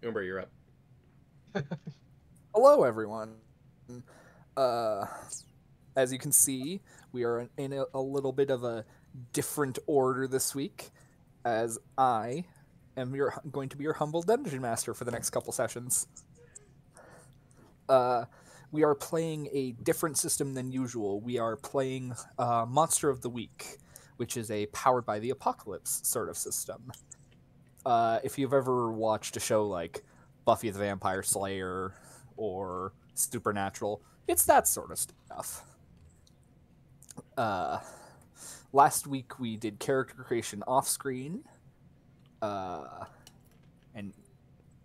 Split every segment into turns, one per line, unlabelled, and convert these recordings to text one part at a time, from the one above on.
Umber, you're up.
Hello, everyone. Uh, as you can see, we are in a little bit of a different order this week, as I am going to be your humble dungeon master for the next couple sessions. We are playing a different system than usual. We are playing Monster of the Week, which is a powered by the apocalypse sort of system. If you've ever watched a show like Buffy the Vampire Slayer or Supernatural, it's that sort of stuff. Last week we did character creation off screen, and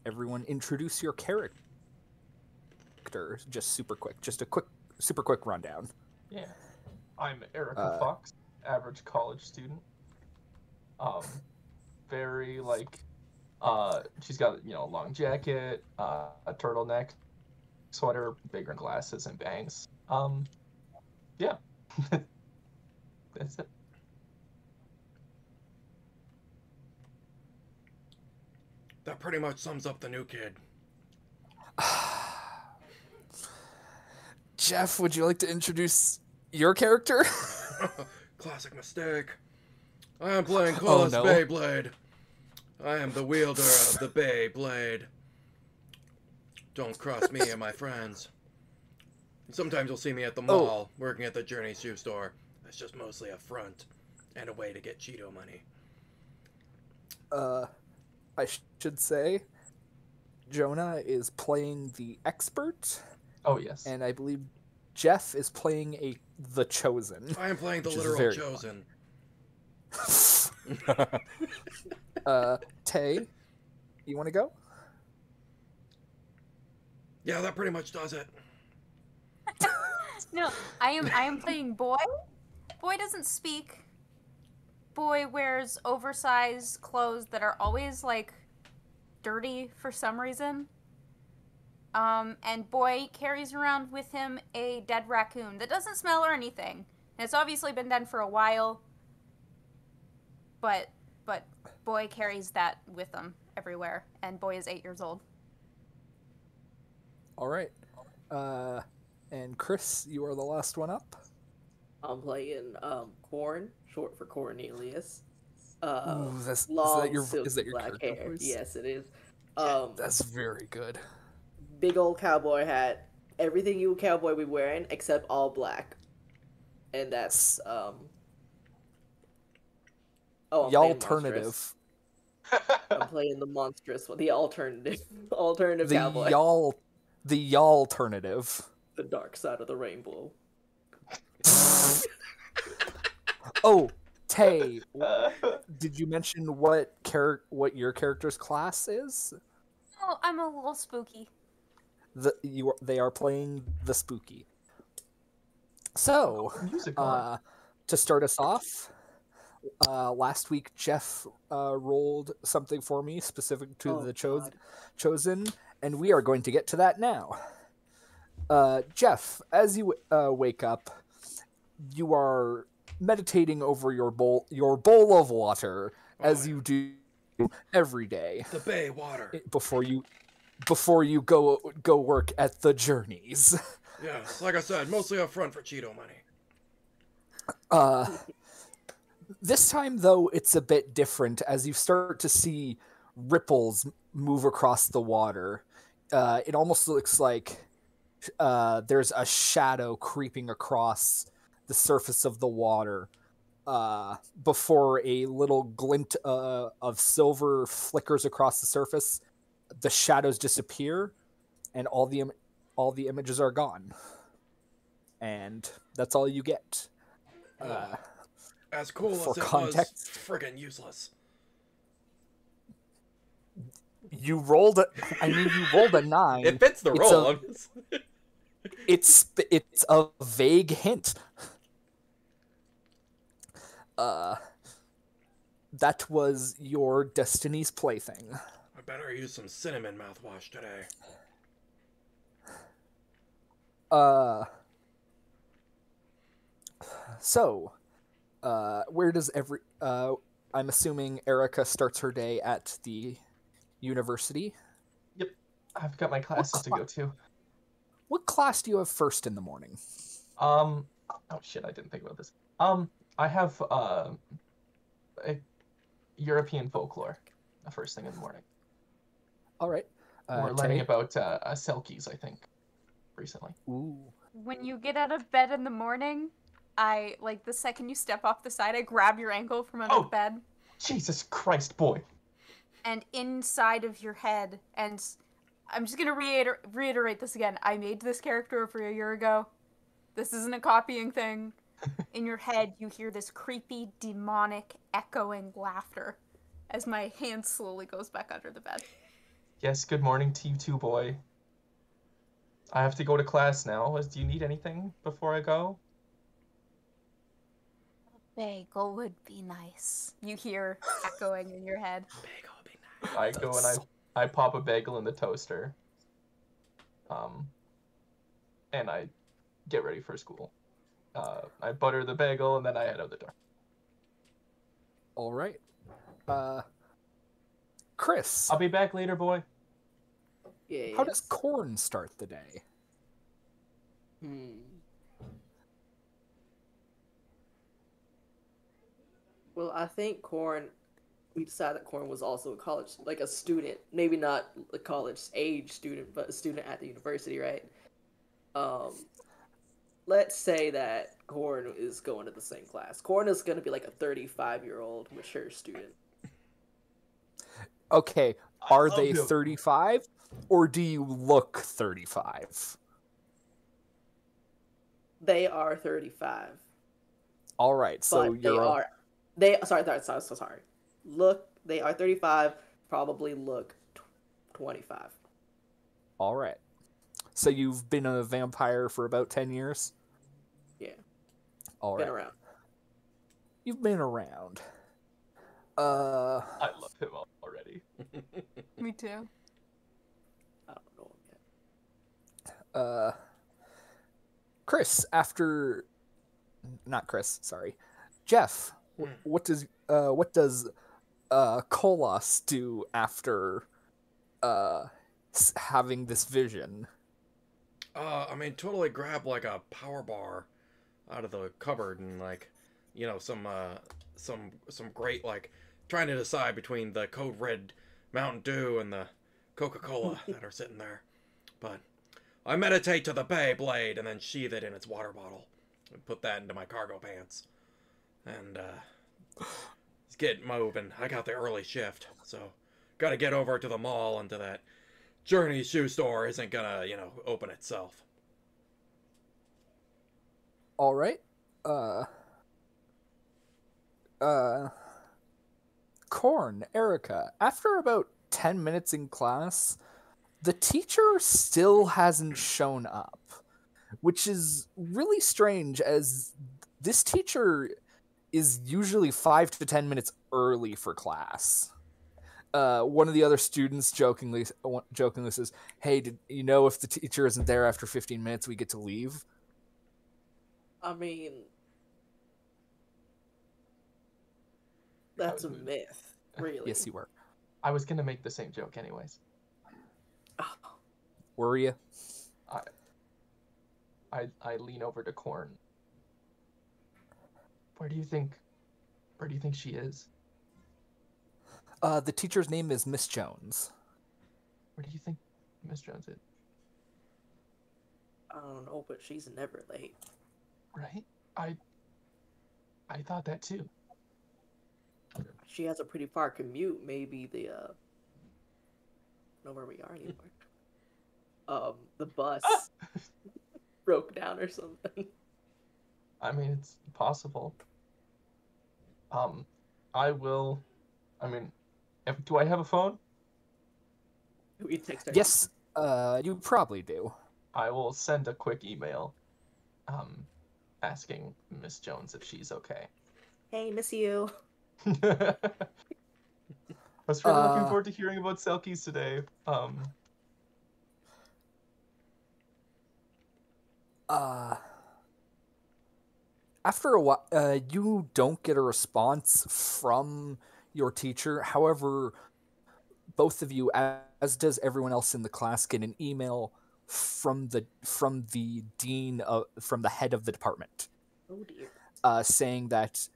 everyone introduce your character. Just super quick, super quick rundown.
Yeah, I'm Erika Fox, average college student. Very she's got a long jacket, a turtleneck, sweater, bigger glasses, and bangs. Yeah, that's it.
That pretty much sums up the new kid.
Jeff, would you like to introduce your character?
Classic mistake. I am playing Cholas Bayblade. I am the wielder of the Bayblade. Don't cross me and my friends. Sometimes you'll see me at the mall, working at the Journey shoe store. That's just mostly a front and a way to get Cheeto money.
I should say, Jonah is playing the expert.
Oh, yes.
And I believe Jeff is playing the chosen.
I am playing the literal chosen.
Tay, you want to go?
Yeah, that pretty much does it.
No, I am playing Boy. Boy doesn't speak. Boy wears oversized clothes that are always dirty for some reason. And Boy carries around with him a dead raccoon that doesn't smell or anything. And it's obviously been dead for a while. But Boy carries that with him everywhere. And Boy is 8 years old.
All right. And Chris, you are the last one up.
I'm playing Khorn, short for Cornelius.
Ooh,
long,
is that your
black hair.
Voice?
Yes, it is.
That's very good.
Big old cowboy hat. Everything you cowboy be wearing except all black. And that's
the alternative.
I'm playing the monstrous one. The alternative cowboy.
The alternative.
The dark side of the rainbow.
Oh, Tay, did you mention what your character's class is?
Oh, I'm a little spooky.
They are playing the spooky. So, to start us off, last week Jeff rolled something for me specific to the chosen, and we are going to get to that now. Jeff, as you wake up, you are meditating over your bowl of water, as you do every day.
The bay water.
Before you go work at the Journeys.
Yeah, like I said, mostly up front for Cheeto money.
This time, though, it's a bit different as you start to see ripples move across the water. It almost looks like there's a shadow creeping across the surface of the water before a little glint of silver flickers across the surface. The shadows disappear, and all the images are gone. And that's all you get.
As cool
for
as it
context,
was, friggin' useless.
You rolled a 9.
It fits the roll.
It's a vague hint. That was your Destiny's Plaything.
I better use some cinnamon mouthwash today.
So, where does I'm assuming Erika starts her day at the university.
I've got my classes to go to.
What class do you have first in the morning?
Oh shit, I didn't think about this. I have a European folklore the first thing in the morning.
All right.
We're learning about selkies, I think, recently.
Ooh.
When you get out of bed in the morning, I, like, the second you step off the side, I grab your ankle from under the bed.
Jesus Christ, boy.
And inside of your head, and I'm just gonna reiterate this again. I made this character over a year ago. This isn't a copying thing. In your head, you hear this creepy, demonic, echoing laughter as my hand slowly goes back under the bed.
Yes, good morning to you too, boy. I have to go to class now. Do you need anything before I go?
A bagel would be nice. You hear echoing in your head.
Bagel would be nice.
I go and I pop a bagel in the toaster. And I get ready for school. I butter the bagel and then I head out the door.
All right. Chris.
I'll be back later, boy.
Yeah.
How does Khorn start the day?
Well, I think Khorn. We decided that Khorn was also a college, like a student, maybe not a college age student, but a student at the university, right? Let's say that Khorn is going to the same class. Khorn is going to be like a 35-year-old mature student.
Okay, are they 35 or do you look 35?
They are 35.
All right, so
but sorry. Look, they are 35, probably look 25.
All right. So you've been a vampire for about 10 years?
Yeah.
All
Been
right.
around.
You've been around.
I love him already.
Me too.
I don't know him yet.
Chris, not Chris, sorry. Jeff, what does Cholas do after having this vision?
Totally grab like a power bar out of the cupboard and some great, like, trying to decide between the Code Red Mountain Dew and the Coca-Cola that are sitting there. But I meditate to the Bayblade and then sheathe it in its water bottle and put that into my cargo pants. And let's get moving. I got the early shift, so gotta get over to the mall and to that Journey shoe store isn't gonna, open itself.
All right. Khorn, Erika, after about 10 minutes in class, the teacher still hasn't shown up, which is really strange as this teacher is usually 5 to 10 minutes early for class. One of the other students jokingly says, "Hey, did you know if the teacher isn't there after 15 minutes, we get to leave?"
I mean, that's a myth, really.
Yes, you were.
I was gonna make the same joke anyways.
Oh.
Were you?
I lean over to Khorn. Where do you think she is?
The teacher's name is Miss Jones.
Where do you think Miss Jones is?
I don't know, but she's never late.
Right? I thought that too.
She has a pretty far commute. Maybe the I don't know where we are anymore. The bus broke down or something.
I mean, it's possible. Do I have a phone?
We text her.
Yes, you probably do.
I will send a quick email, asking Miss Jones if she's okay.
Hey, miss you.
I was really looking forward to hearing about Selkies today.
After a while, you don't get a response from your teacher. However, both of you, as does everyone else in the class, get an email from the dean from the head of the department.
Oh dear.
Saying that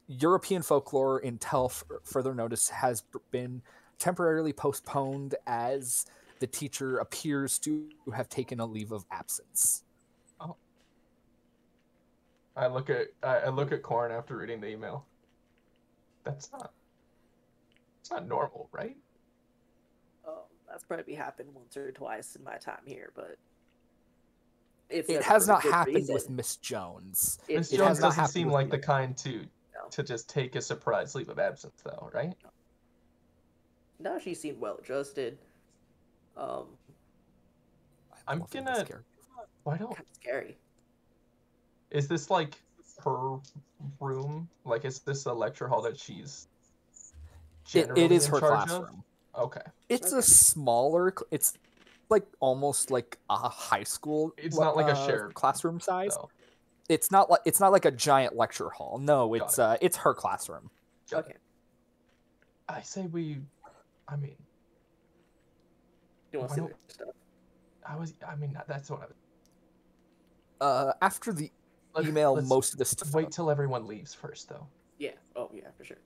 European folklore, until further notice, has been temporarily postponed as the teacher appears to have taken a leave of absence.
Oh. I look at Khorn after reading the email. It's not normal, right?
That's probably happened once or twice in my time here, but
it has not happened with Miss Jones.
Miss Jones doesn't seem like the kind to just take a surprise leave of absence, though, right?
No, she seemed well adjusted.
I'm gonna. Why don't?
Kind of scary.
Is this like her room? Like, is this a lecture hall that she's?
It is her
classroom.
Of?
Okay.
It's a smaller. It's like almost like a high school.
It's not like a shared
classroom size.
No.
It's not like a giant lecture hall. No, it's her classroom.
Okay.
I say we. I mean.
You want to see their stuff?
That's what I was.
After the email, most of the stuff.
Wait till everyone leaves first, though.
Yeah. Oh, yeah, for sure.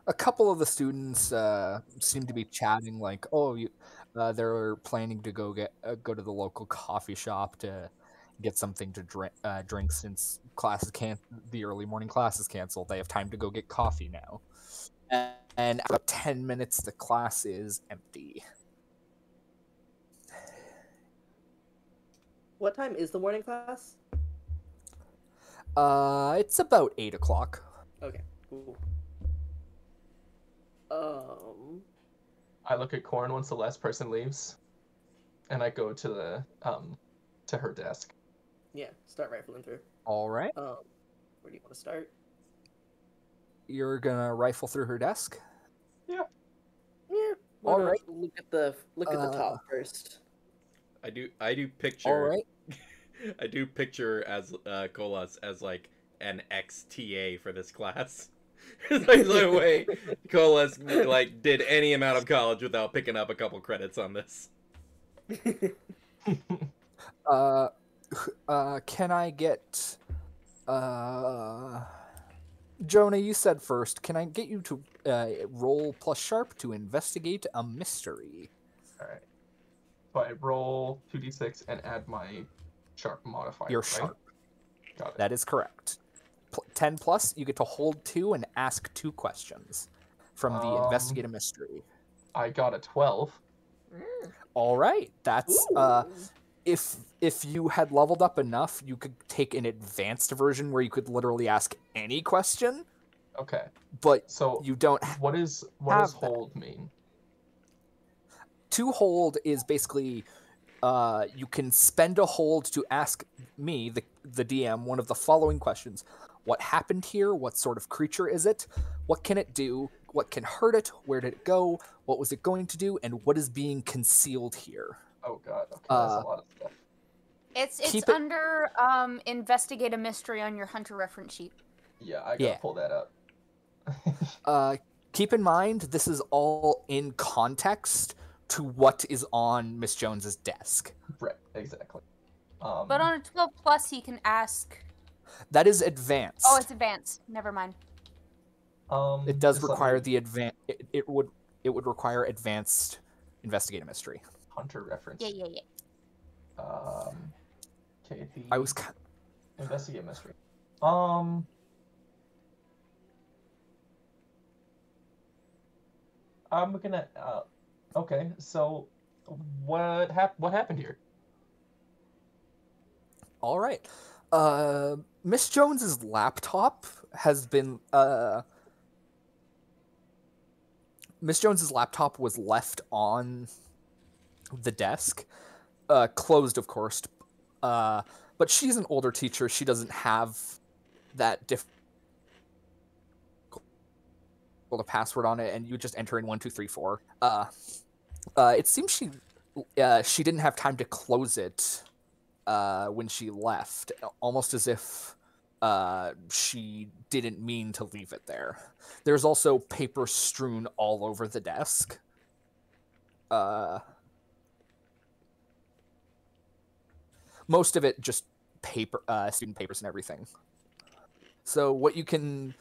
A couple of the students seem to be chatting, like, they're planning to go to the local coffee shop to get something to drink since the early morning class is canceled. They have time to go get coffee now. And after about 10 minutes, the class is empty.
What time is the morning class?
It's about 8 o'clock.
Okay, cool.
I look at Khorn once the last person leaves, and I go to the to her desk.
Yeah, start rifling through.
All right.
Where do you want to start?
You're gonna rifle through her desk?
Yeah.
All right.
Look at the top first.
I do picture.
All right.
I do picture as Cholas as like an XTA for this class. There's no way Cholas like did any amount of college without picking up a couple credits on this.
Can I get Jonah, you said first. Can I get you to roll plus sharp to investigate a mystery?
All right. So I roll 2d6 and add my sharp modifier.
Your
right?
sharp.
Got it.
That is correct. 10 plus, you get to hold 2 and ask 2 questions from the investigate a mystery.
I got a 12.
All right. That's if you had leveled up enough, you could take an advanced version where you could literally ask any question.
Okay.
But
so
you don't.
What does hold mean?
To hold is basically you can spend a hold to ask me, the DM, one of the following questions. What happened here? What sort of creature is it? What can it do? What can hurt it? Where did it go? What was it going to do? And what is being concealed here?
Oh god, okay, that's a lot of stuff.
It's under investigate a mystery on your Hunter reference sheet.
Yeah, I gotta pull that
up. Keep in mind, this is all in context to what is on Miss Jones's desk.
Right, exactly.
But on a 12 plus, he can ask.
That is advanced.
Oh, it's advanced. Never mind.
It does require the It would require advanced investigate a mystery.
Hunter reference.
Yeah.
Okay.
I was
investigate mystery. I'm gonna. Okay, so what happened here?
All right. Miss Jones's laptop has been Miss Jones's laptop was left on the desk, closed, of course. But she's an older teacher. She doesn't have that difficult a password on it, and you just enter in 1 2 3 4. It seems she didn't have time to close it when she left, almost as if she didn't mean to leave it there. There's also paper strewn all over the desk. Most of it just paper, student papers and everything. So what you can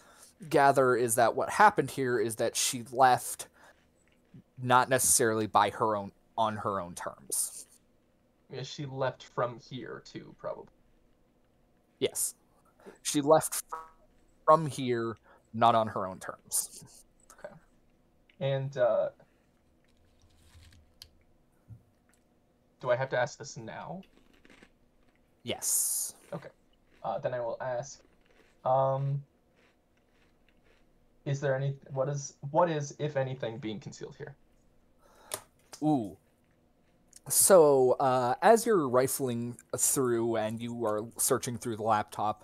gather is that what happened here is that she left not necessarily on her own terms.
Yeah, she left from here too, probably.
Yes. She left from here not on her own terms.
Okay. And do I have to ask this now?
Yes.
Okay. Then I will ask, is there any what is if anything being concealed here?
Ooh. So, as you're rifling through and you are searching through the laptop,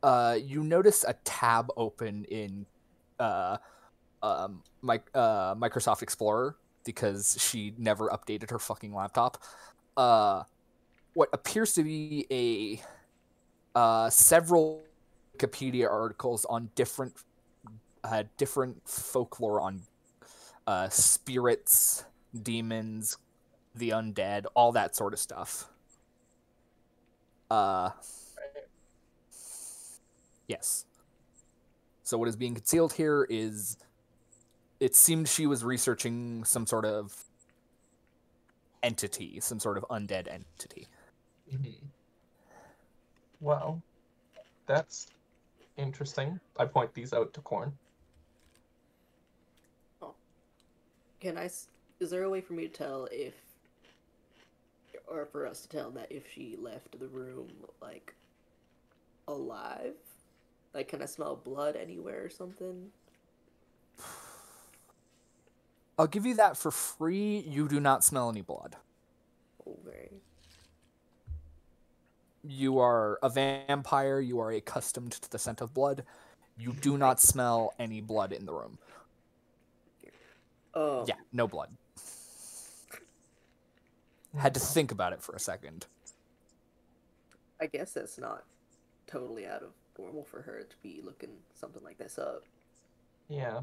you notice a tab open in Microsoft Explorer because she never updated her fucking laptop. What appears to be several Wikipedia articles on different folklore on spirits, demons, the undead, all that sort of stuff. Yes. So what is being concealed here is, it seemed she was researching some sort of entity, some sort of undead entity.
Mm-hmm. Well, that's interesting. I point these out to Khorn.
Oh. Is there a way for me to tell or for us to tell that if she left the room, like, alive? Like, can I smell blood anywhere or something?
I'll give you that for free. You do not smell any blood.
Okay.
You are a vampire. You are accustomed to the scent of blood. You do not smell any blood in the room. Yeah, no blood. Had to think about it for a second.
I guess that's not totally out of normal for her to be looking something like this up.
Yeah.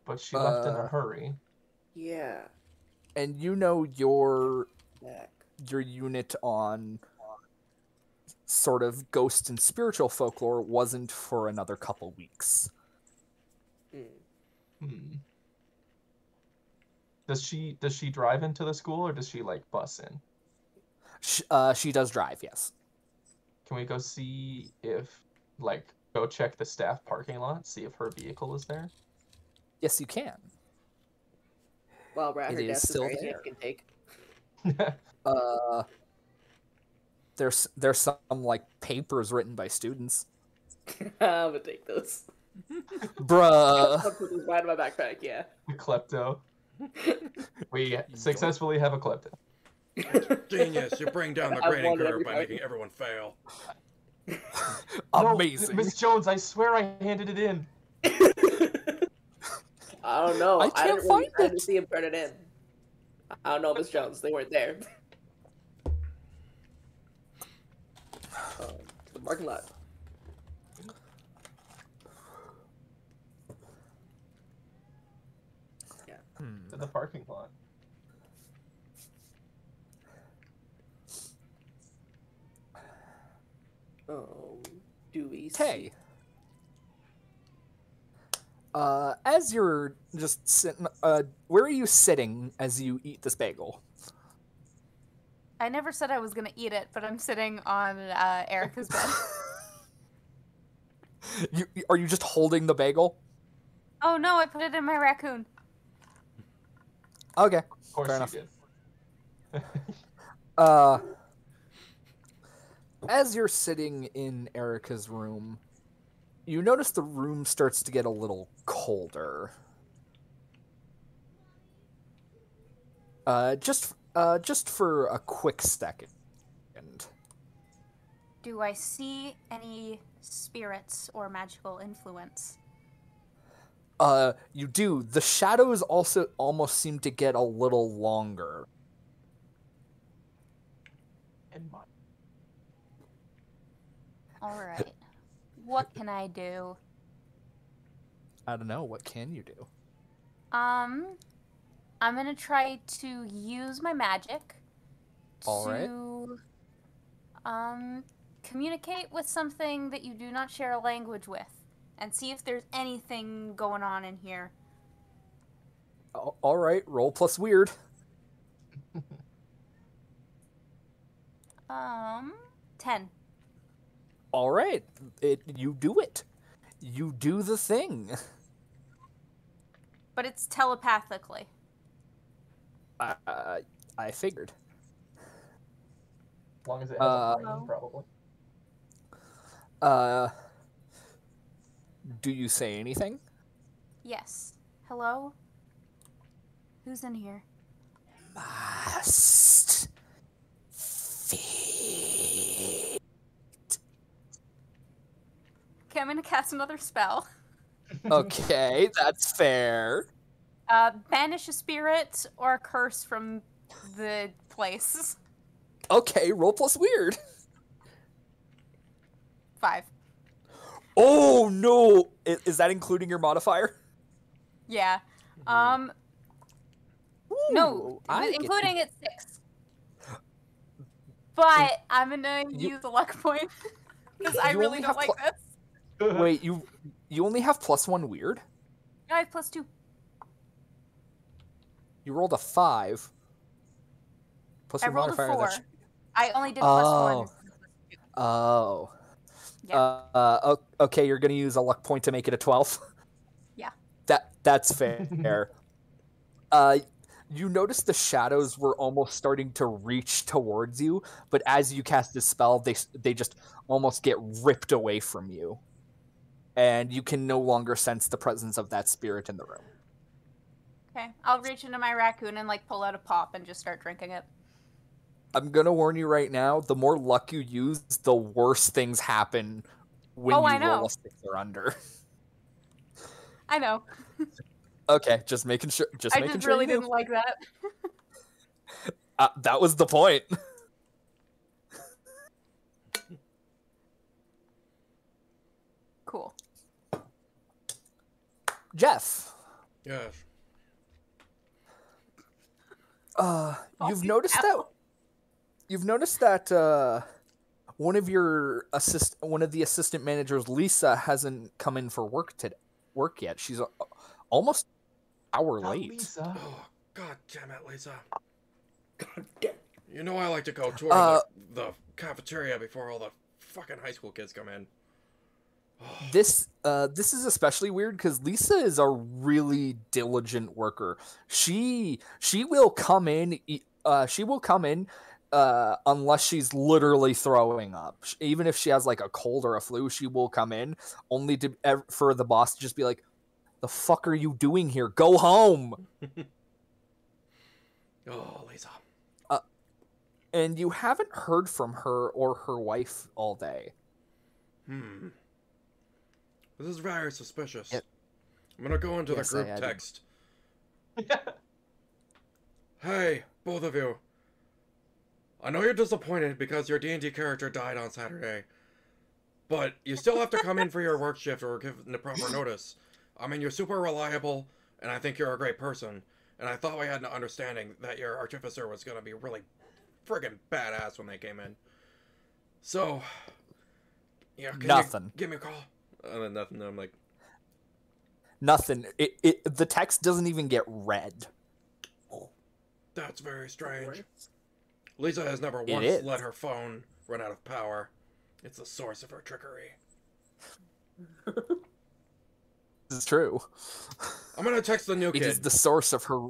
But she left in a hurry.
Yeah.
And you know your
Back.
unit on sort of ghost and spiritual folklore wasn't for another couple weeks.
Does she drive into the school, or does she like bus in?
She does drive, yes.
Can we go see if, like, go check the staff parking lot, see if her vehicle is there?
Yes, you can.
While we're at her desk, is there anything
there.
I can take?
There's some like papers written by students.
I'm gonna take those.
Bruh.
I'll put these right in my backpack, yeah.
A klepto. We successfully have a klepto.
Genius, you bring down the grading curve by making everyone fail.
Amazing.
No, Miss Jones, I swear I handed it in.
I don't know.
I can't find it.
I didn't see him turn it in. I don't know, Miss Jones. They weren't there. To the parking lot. Yeah.
To the parking lot.
Do we see?
Hey. As you're just sitting, where are you sitting as you eat this bagel?
I never said I was gonna eat it, but I'm sitting on Erika's bed.
Are you just holding the bagel?
Oh no, I put it in my raccoon.
Okay.
Of course
Fair
you
enough.
did.
As you're sitting in Erika's room, you notice the room starts to get a little colder. Just for a quick second.
Do I see any spirits or magical influence?
You do. The shadows also almost seem to get a little longer.
And mine.
All right. What can I do?
I don't know. What can you do?
I'm gonna try to use my magic
All right.
to communicate with something that you do not share a language with, and see if there's anything going on in here.
All right. Roll plus weird.
10.
All right. You do it. You do the thing.
But it's telepathically.
I figured.
As long as it has a brain,
Hello?
probably.
Do you say anything?
Yes. Hello? Who's in here?
Must feed.
Okay, I'm gonna cast another spell.
Okay, that's fair.
Banish a spirit or a curse from the place.
Okay, roll plus weird.
5.
Oh no! Is that including your modifier?
Yeah. No,
Ooh, I get
including it's 6. But I'm gonna use a luck point because I
you
really
only
don't
have
like this.
Wait, you only have +1 weird?
No, I have +2.
You rolled a 5. Plus
I
your
rolled a
modifier.
4. I only did +1.
Oh.
Yeah.
Okay, you're gonna use a luck point to make it a 12.
Yeah.
That's fair. You notice the shadows were almost starting to reach towards you, but as you cast the spell, they just almost get ripped away from you, and you can no longer sense the presence of that spirit in the room.
Okay, I'll reach into my raccoon and like pull out a pop and just start drinking it.
I'm gonna warn you right now: the more luck you use, the worse things happen when
I
you
know.
roll a 6 or under.
I know.
Okay, just making sure.
I just really didn't like that.
That was the point.
Cool.
Jeff,
Yes.
you've noticed that one of the assistant managers, Lisa, hasn't come in for work yet. She's almost an hour
Not
late.
Lisa.
Oh, god damn it, Lisa. God damn. You know I like to go tour the cafeteria before all the fucking high school kids come in.
This is especially weird because Lisa is a really diligent worker. She will come in. Unless she's literally throwing up. Even if she has like a cold or a flu, she will come in only for the boss to just be like, "The fuck are you doing here? Go home."
Oh, Lisa.
And you haven't heard from her or her wife all day.
This is very suspicious.
Yep.
I'm gonna go into
Yes,
the group
I
text. Hey, both of you. I know you're disappointed because your D&D character died on Saturday. But you still have to come in for your work shift or give the proper notice. I mean, you're super reliable, and I think you're a great person. And I thought we had an understanding that your artificer was gonna be really friggin' badass when they came in. So, yeah, can
Nothing.
you give me a call? And then nothing. I'm like,
Nothing. The text doesn't even get read.
that's very strange. Lisa has never
It
once
is.
let her phone run out of power. It's the source of her trickery.
This is true.
I'm gonna text the new
It
kid.
is the source of her.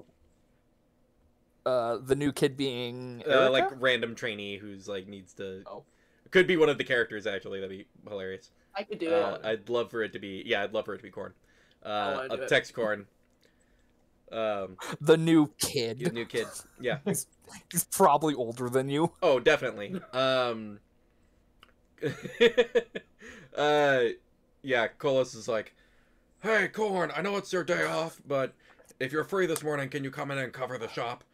The new kid being
Like
Erika?
random trainee who's like needs to.
Oh.
Could be one of the characters actually. That'd be hilarious.
I could do it.
I'd love for it to be. Yeah, I'd love for it to be Khorn.
wanna do
I'll
it.
text Khorn.
The new kid.
The new kid. Yeah.
He's probably older than you.
Oh, definitely. Yeah, Cholas is like, hey, Khorn, I know it's your day off, but if you're free this morning, can you come in and cover the shop?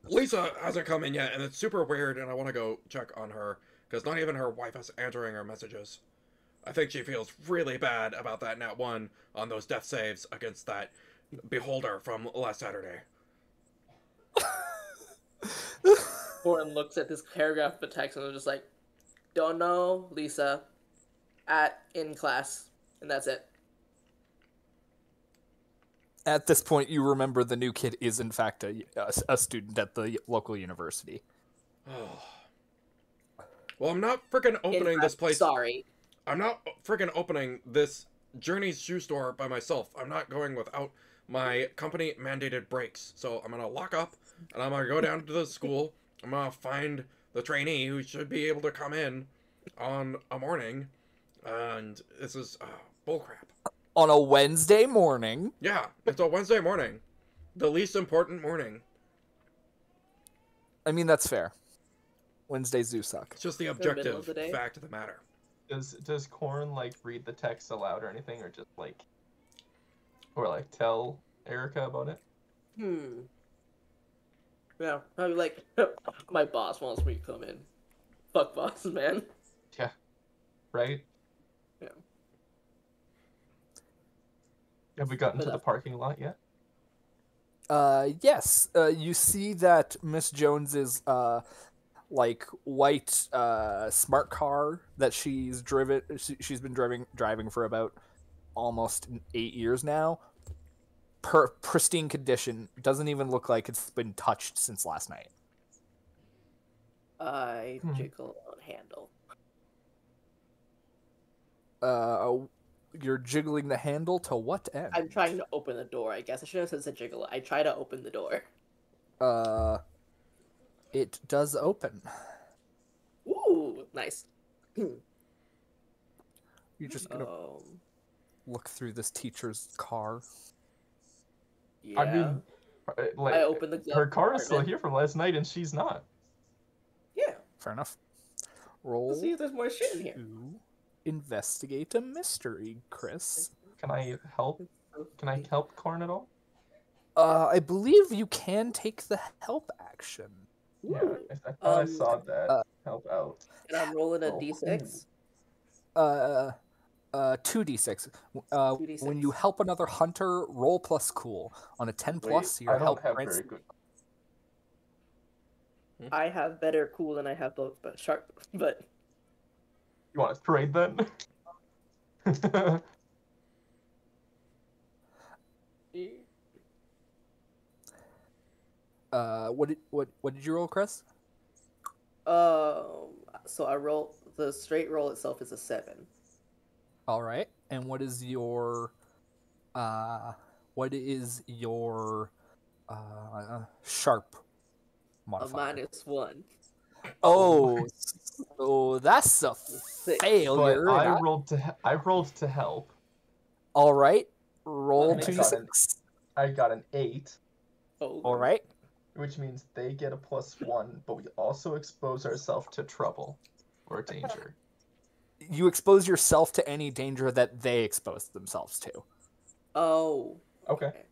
Lisa hasn't come in yet, and it's super weird, and I want to go check on her, because not even her wife is answering her messages. I think she feels really bad about that nat 1 on those death saves against that beholder from last Saturday.
Khorn looks at this paragraph of the text and is just like, don't know, Lisa. In class. And that's it.
At this point, you remember the new kid is, in fact, a student at the local university.
Oh. Well, I'm not freaking opening this place.
Sorry.
I'm not freaking opening this Journey's shoe store by myself. I'm not going without my company mandated breaks. So I'm going to lock up and I'm going to go down to the school. I'm going to find the trainee who should be able to come in on a morning. And this is bullcrap.
On a Wednesday morning?
Yeah, it's a Wednesday morning. The least important morning.
I mean, that's fair. Wednesdays do suck.
It's just the objective fact of the matter.
Does Khorn like read the text aloud or anything, or just like, or like tell Erika about it?
Yeah, I'm like, my boss wants me to come in. Fuck boss, man.
Yeah. Right?
Yeah.
Have we gotten to the parking lot yet?
Yes. You see that Miss Jones's like white smart car that she's been driving for about almost 8 years now. Pristine condition. Doesn't even look like it's been touched since last night.
I jiggle on handle.
You're jiggling the handle to what end?
I'm trying to open the door, I guess. I should have said it's a jiggle. I try to open the door.
It does open.
Ooh, nice.
You're just gonna look through this teacher's car.
Yeah.
I mean, like,
I open the glove
her car is still
compartment.
here from last night, and she's not.
Yeah.
Fair enough. Roll.
Let's see if there's more shit in here.
To investigate a mystery, Chris.
Can I help? Can I help Khorn at all?
I believe you can take the help action.
Yeah, I thought I saw that. Help out.
And I'm rolling a d6.
2d6.
2d6.
When you help another hunter, roll plus cool. On a 10 plus, your
I don't
help
have
grants.
very good.
I have better cool than I have both, but sharp. But
You want to trade then?
What did you roll, Chris?
so I roll the straight roll itself is a 7.
All right. And what is your sharp modifier?
A -1.
Oh, so that's a failure.
But I rolled to help.
All right. Roll
And
2d6.
I got an 8,
Oh.
All right.
which means they get a +1, but we also expose ourselves to trouble or danger.
You expose yourself to any danger that they expose themselves to.
Oh.
Okay.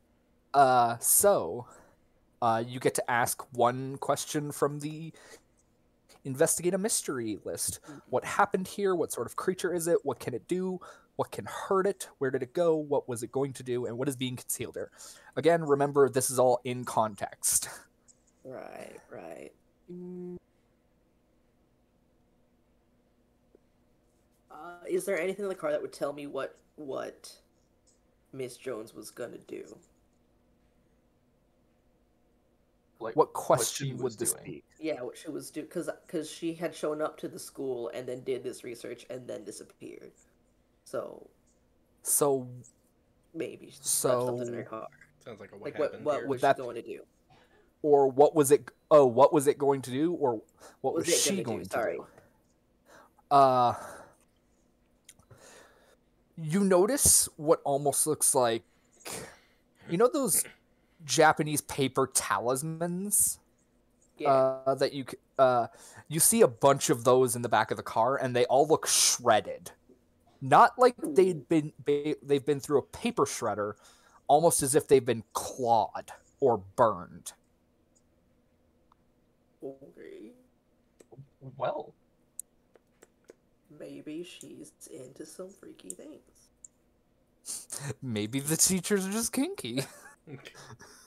So you get to ask one question from the investigate a mystery list. What happened here? What sort of creature is it? What can it do? What can hurt it? Where did it go? What was it going to do? And what is being concealed there? Again, remember, this is all in context.
Right. Is there anything in the car that would tell me what Miss Jones was gonna do?
Like
What
she
question
was
would this
doing.
be?
Yeah, what she was doing, because she had shown up to the school and then did this research and then disappeared. So maybe she left something in her car.
Sounds like a
Like
happened
what
here.
was
that-
she going to do?
Or what was it? Oh, what was it going to do? Or what was
it
she
gonna
going
do?
to
Sorry.
do? You notice what almost looks like, those Japanese paper talismans
Yeah.
that you see a bunch of those in the back of the car, and they all look shredded. Not like they've been through a paper shredder, almost as if they've been clawed or burned.
Okay.
Well,
Maybe she's into some freaky things.
Maybe the teachers are just kinky.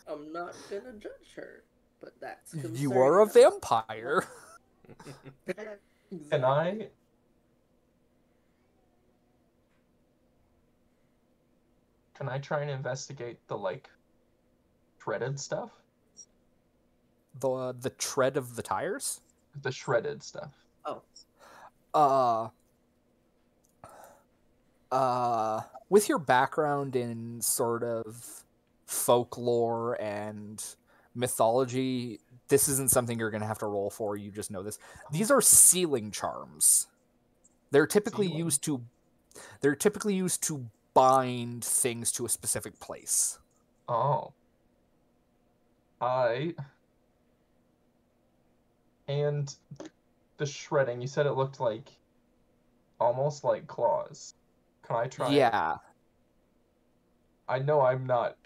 I'm not gonna judge her, but that's
You are a
concerning.
vampire.
Can I try and investigate the like shredded stuff?
The tread of the tires?
The shredded stuff.
Oh.
With your background in sort of folklore and mythology, this isn't something you're going to have to roll for. You just know this. These are sealing charms. They're typically used to bind things to a specific place.
Oh. And the shredding, you said it looked like almost like claws. Can I try?
Yeah.
I know I'm not,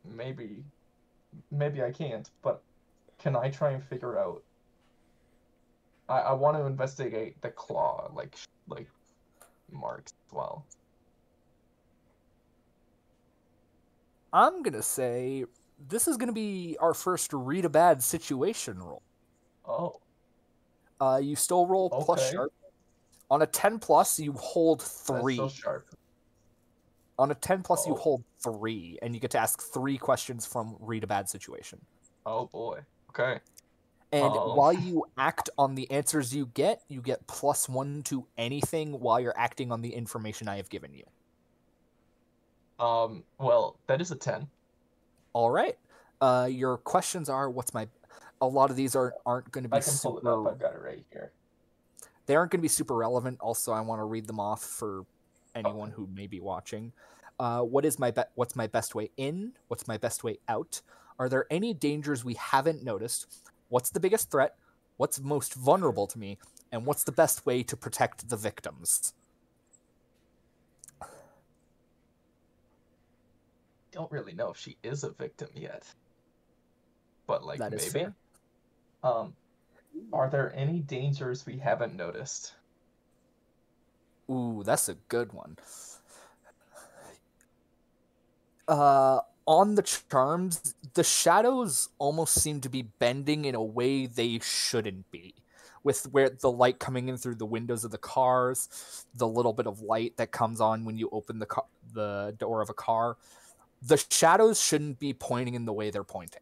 maybe I can't, but can I try and figure out? I want to investigate the claw, like marks as well.
I'm going to say this is going to be our first read a bad situation roll.
Oh.
You still roll plus sharp. On a 10 plus, you hold 3.
That's so sharp.
On a 10 plus, you hold 3, and you get to ask 3 questions from read a bad situation.
Oh boy. Okay.
And while you act on the answers you get +1 to anything while you're acting on the information I have given you.
Well, that is a 10.
All right. Your questions are, a lot of these aren't going to be
I can pull it up. I've got it right here.
They aren't going to be super relevant. Also, I want to read them off for anyone who may be watching. What's my best way in? What's my best way out? Are there any dangers we haven't noticed? What's the biggest threat? What's most vulnerable to me? And what's the best way to protect the victims?
Don't really know if she is a victim yet. But like
that is
maybe.
Fair.
Are there any dangers we haven't noticed?
Ooh, that's a good one. On the charms, the shadows almost seem to be bending in a way they shouldn't be. With where the light coming in through the windows of the cars, the little bit of light that comes on when you open the door of a car, the shadows shouldn't be pointing in the way they're pointing.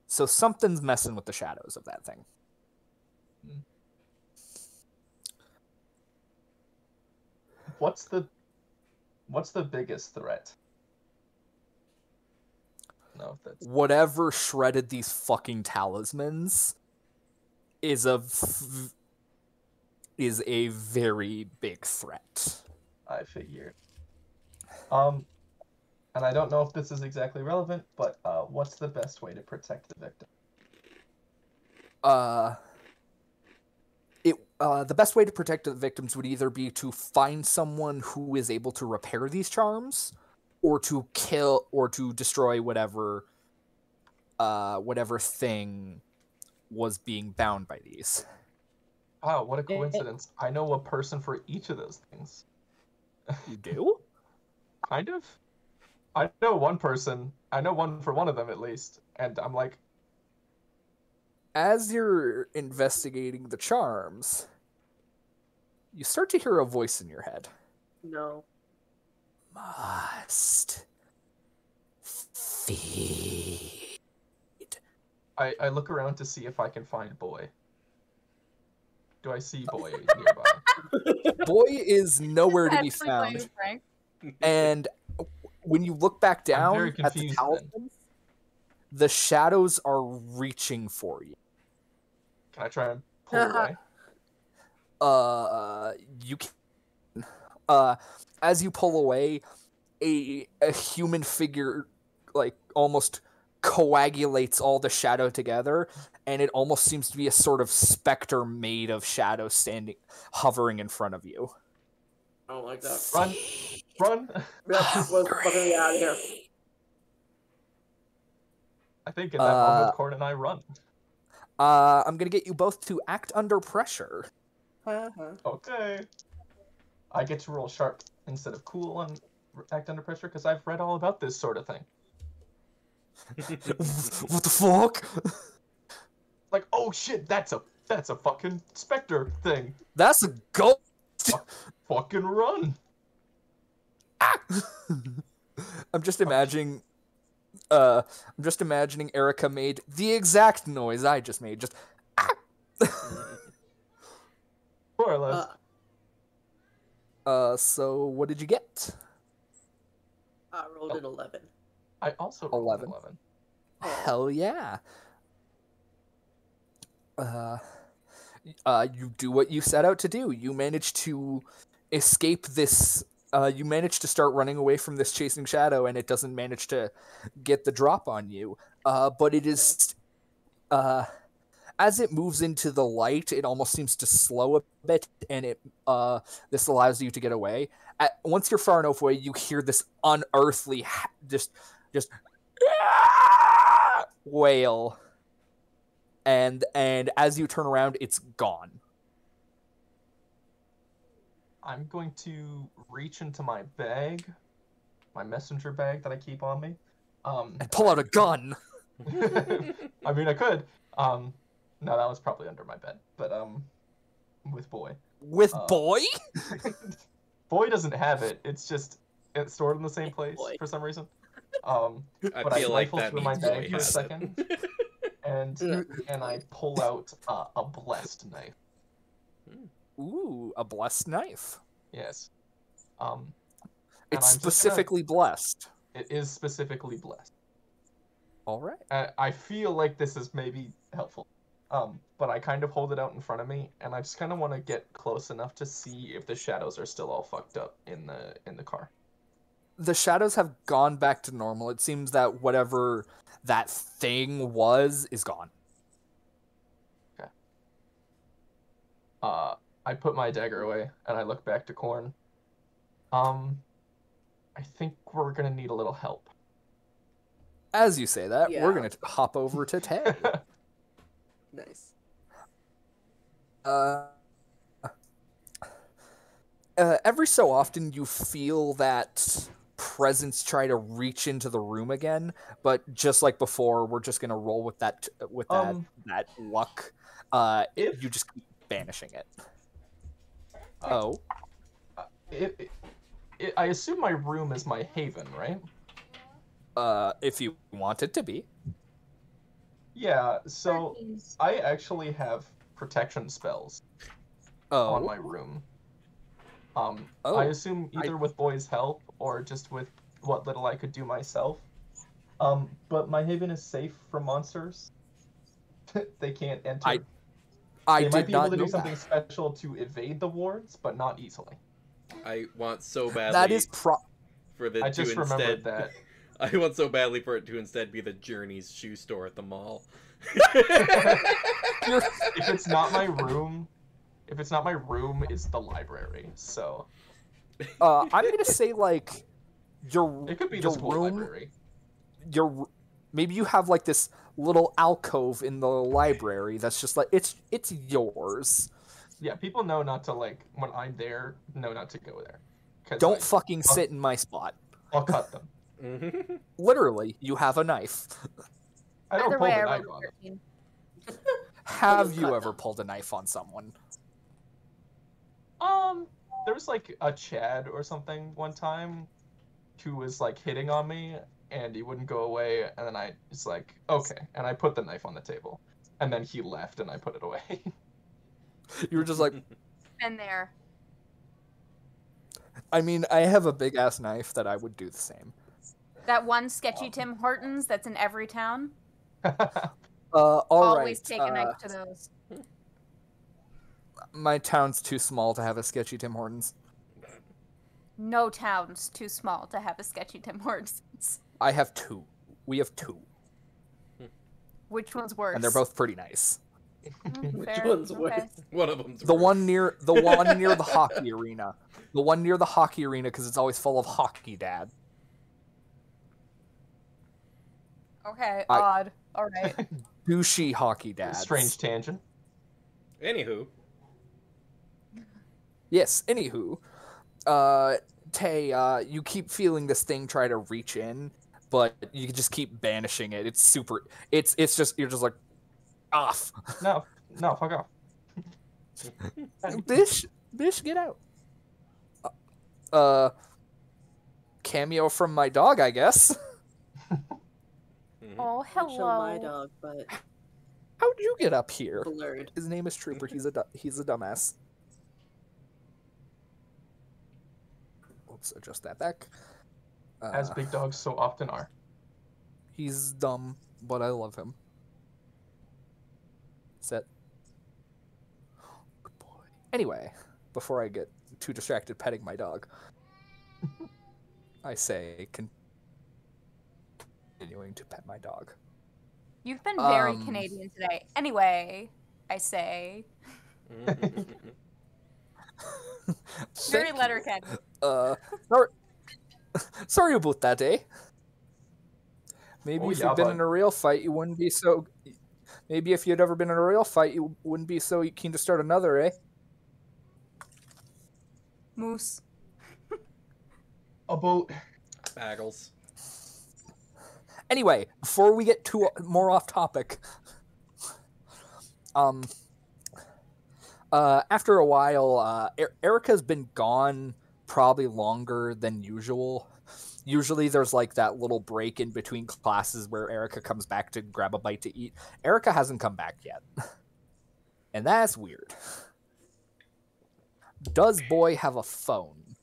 So something's messing with the shadows of that thing.
What's the biggest threat? No, that's
whatever shredded these fucking talismans is a very big threat.
I figured. And I don't know if this is exactly relevant, but what's the best way to protect the victim?
The best way to protect the victims would either be to find someone who is able to repair these charms, or to kill or to destroy whatever thing was being bound by these.
Wow, what a coincidence. I know a person for each of those things.
You do?
Kind of. I know one person. I know one for one of them at least. And I'm like...
As you're investigating the charms, you start to hear a voice in your head.
No.
Must feed.
I look around to see if I can find Boy. Do I see Boy nearby?
Boy is nowhere to be found. And when you look back down at the talismans, the shadows are reaching for you.
Can I try and pull away?
You can. As you pull away, a human figure, like, almost coagulates all the shadow together, and it almost seems to be a sort of specter made of shadow hovering in front of you.
I don't like that.
Run! Run!
Let's fucking get out of here.
I think in that moment, Khorn and I run.
I'm gonna get you both to act under pressure.
Okay. I get to roll sharp instead of cool on act under pressure because I've read all about this sort of thing.
What the fuck?
Like, oh shit, that's a fucking specter thing.
That's a ghost.
Fucking run.
I'm just imagining. I'm just imagining Erika made the exact noise I just made. Just.
More or less.
So what did you get?
I rolled an 11.
I also rolled 11.
Hell yeah. You do what you set out to do. You manage to escape this. You manage to start running away from this chasing shadow, and it doesn't manage to get the drop on you. But it is, as it moves into the light, it almost seems to slow a bit, and this allows you to get away. Once you're far enough away, you hear this unearthly, just wail, and as you turn around, it's gone.
I'm going to reach into my bag, my messenger bag that I keep on me.
And pull out a gun.
I mean, I could. No, that was probably under my bed. But with Boy.
With Boy?
Boy doesn't have it. It's stored in the same place for some reason. But I rifle through my bag for a second, and I pull out a blessed knife.
Ooh, a blessed knife.
Yes.
It's specifically blessed.
It is specifically blessed.
All right.
I feel like this is maybe helpful. But I kind of hold it out in front of me, and I just kind of want to get close enough to see if the shadows are still all fucked up in the car.
The shadows have gone back to normal. It seems that whatever that thing was is gone.
Okay. I put my dagger away, and I look back to Khorn. I think we're gonna need a little help.
As you say that, we're gonna hop over to Tay.
Nice.
Every so often you feel that presence try to reach into the room again, but just like before, we're just gonna roll with that that luck. You just keep banishing it.
I assume my room is my haven, right?
If you want it to be.
Yeah, so I actually have protection spells on my room. I assume either with Boy's help or just with what little I could do myself. But my haven is safe from monsters. They can't enter. They might be able to do something special to evade the wards, but not easily.
I want so badly.
That is
I just remembered that.
I want so badly for it to instead be the Journey's shoe store at the mall.
If it's not my room, it's the library. So.
I'm gonna say like
It could be the school
room.
Library.
Maybe you have like this little alcove in the library that's just like it's yours.
Yeah, people know not to when I'm there, know not to go there.
Don't fucking sit in my spot.
I'll cut them.
Literally, you have a knife.
I don't pull the knife on them.
Have you ever pulled a knife on someone?
There was a Chad or something one time who was hitting on me, and he wouldn't go away, and then I was like, okay, and I put the knife on the table, and then he left, and I put it away.
You were just like,
been there.
I mean, I have a big ass knife that I would do the same.
That one sketchy Tim Hortons that's in every town.
Always
take a knife to those.
My town's too small to have a sketchy Tim Hortons.
No town's too small to have a sketchy Tim Hortons.
I have two. We have two.
Which one's worse?
And they're both pretty nice.
Which one's worse?
One of them's
the one near the hockey arena. The one near the hockey arena because it's always full of hockey dad.
Okay, odd. All right.
douchey hockey dads.
Strange tangent.
Anywho.
Yes, anywho. Tay, you keep feeling this thing try to reach in, but you can just keep banishing it. It's super... It's just... You're just like... Off.
No, fuck off.
Bish, get out. Cameo from my dog, I guess.
Oh,
Show
hello.
my dog, but
How'd you get up here?
blurred.
His name is Trooper. He's a dumbass. Oops, adjust that back.
As big dogs so often are.
He's dumb, but I love him. Set. Good boy. Anyway, before I get too distracted petting my dog, I say continuing to pet my dog.
You've been very Canadian today. Anyway, I say. Very Letterkenny.
Sorry about that, eh? Maybe if you'd been
bud.
in a real fight, you wouldn't be so... Maybe if you'd ever been in a real fight, you wouldn't be so keen to start another, eh?
Moose.
About...
Bagels.
Anyway, before we get too more off topic, after a while, Erika's been gone probably longer than usual. Usually there's like that little break in between classes where Erika comes back to grab a bite to eat. Erika hasn't come back yet. And that's weird. Does boy have a phone?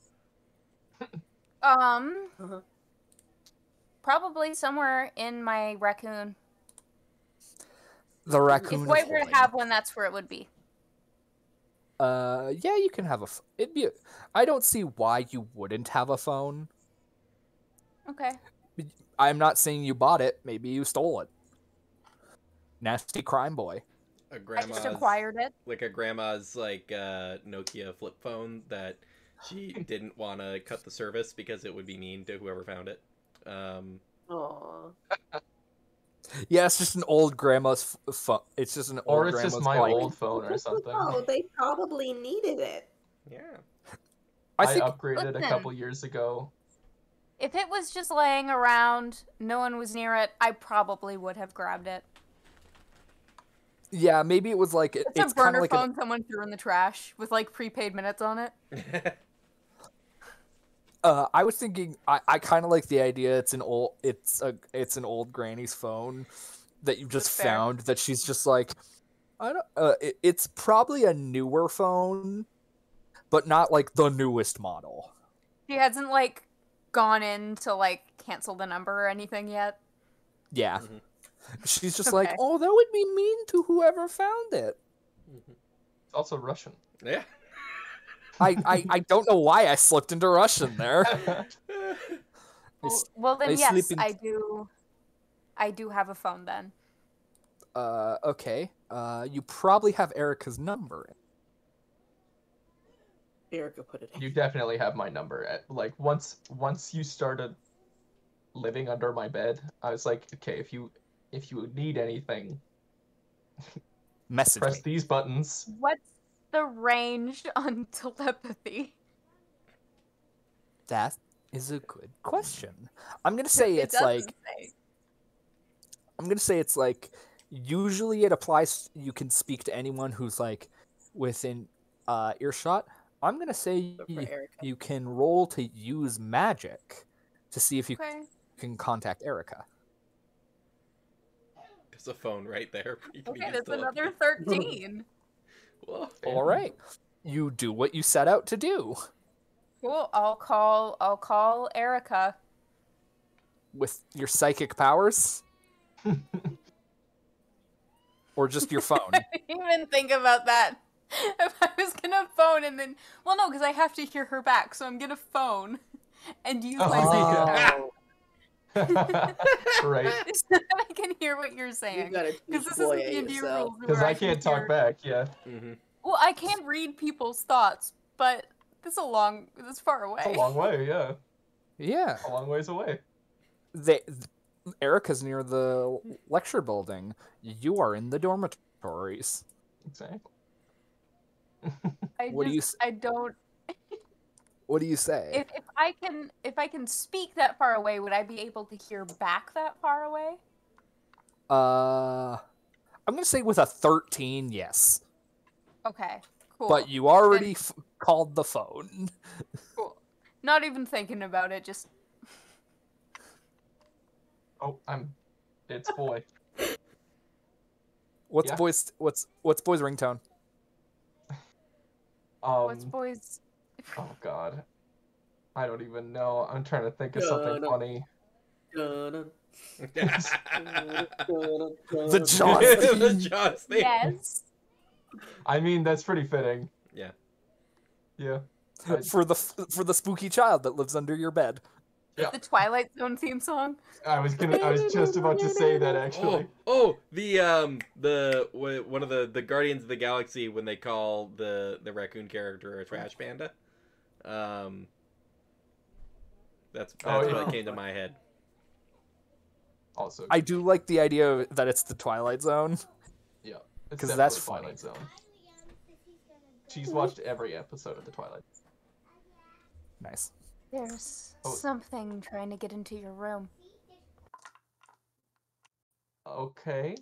Probably somewhere in my raccoon.
The raccoon.
If boy were to have one, that's where it would be.
Yeah, you can have I don't see why you wouldn't have a phone.
Okay.
I'm not saying you bought it. Maybe you stole it. Nasty crime boy.
A grandma's,
I just acquired it.
Like a grandma's Nokia flip phone that she didn't want to cut the service because it would be mean to whoever found it.
Aww.
Yeah, it's just an old grandma's phone. It's just an old grandma's
just my old phone or something.
Oh, they probably needed it.
Yeah.
I
I
think
upgraded a couple years ago.
If it was just laying around, no one was near it, I probably would have grabbed it.
yeah, maybe it was like
It's a burner phone someone threw in the trash with like prepaid minutes on it.
I was thinking I kind of like the idea it's an old granny's phone that you just found that she's just like it's probably a newer phone but not like the newest model.
She hasn't like gone in to like cancel the number or anything yet.
Yeah. Mm-hmm. She's just like, oh, that would be mean to whoever found it.
Mm-hmm. It's also Russian.
Yeah.
I don't know why I slipped into Russian there.
Well then yes, I do have a phone then.
Okay. You probably have Erika's number.
Erika put it in.
You definitely have my number. Like once you started living under my bed, I was like, okay, if you need anything,
message
press
me.
These buttons.
What's the range on telepathy?
That is a good question. I'm gonna say it's like. I'm gonna say it's like. Usually, it applies. You can speak to anyone who's like within earshot. I'm gonna say you can roll to use magic to see if you can contact Erika.
There's a phone right there.
Okay, that's another 13.
All right, you do what you set out to do.
Cool. I'll call Erika
with your psychic powers, or just your phone.
I didn't even think about that. If I was gonna phone and then, well, no, because I have to hear her back, so I'm gonna phone and use my psychic powers.
Right.
So that I can hear what you're saying. Because this isn't D&D rules.
Because I can't talk back. Yeah.
Mm-hmm.
Well, I can't read people's thoughts, but it's far away.
It's a long way. Yeah.
Yeah.
A long ways away.
Erika's near the lecture building. You are in the dormitories.
Exactly.
What do you say?
If I can speak that far away, would I be able to hear back that far away?
I'm gonna say with a 13, yes.
Okay, cool.
But you already called the phone.
Cool. Not even thinking about it, just...
Oh, it's boy.
What's boy's ringtone?
What's boy's...
Oh god. I don't even know. I'm trying to think of something funny.
The Jaws theme.
The Jaws theme.
Yes.
I mean, that's pretty fitting.
Yeah.
Yeah.
For the spooky child that lives under your bed.
Yeah.
The Twilight Zone theme song.
I was just about to say that actually.
One of the Guardians of the Galaxy when they call the raccoon character a trash panda. That's what came to my head.
Also,
I do like the idea that it's the Twilight Zone.
Yeah,
because that's
Twilight Zone. She's watched every episode of the Twilight.
Nice.
There's something trying to get into your room.
Okay.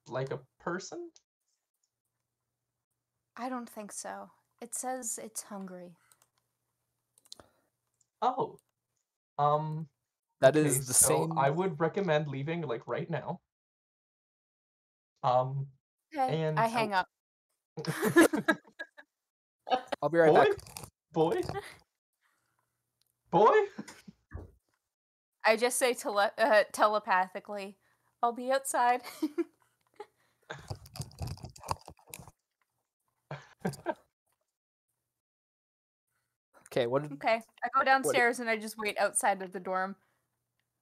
Like a person?
I don't think so. It says it's hungry.
Oh.
That is the same.
I would recommend leaving like right now.
Okay,
and
I hang up.
I'll be right back.
Boy?
I just say telepathically, I'll be outside.
Okay,
Okay, I go downstairs and I just wait outside of the dorm.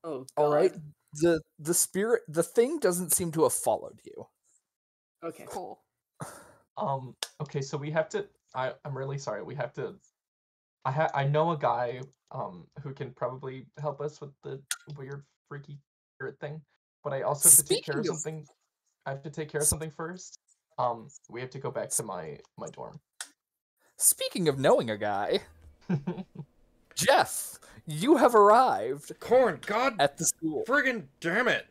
Oh, God.
All right. The thing doesn't seem to have followed you.
Okay.
Cool.
Okay, so we have to. I'm really sorry. We have to. I know a guy who can probably help us with the weird freaky spirit thing, but I also have to take care of something. I have to take care of something first. We have to go back to my dorm.
Speaking of knowing a guy, Jeff, you have arrived.
Khorn, God
at the school.
Friggin' damn it!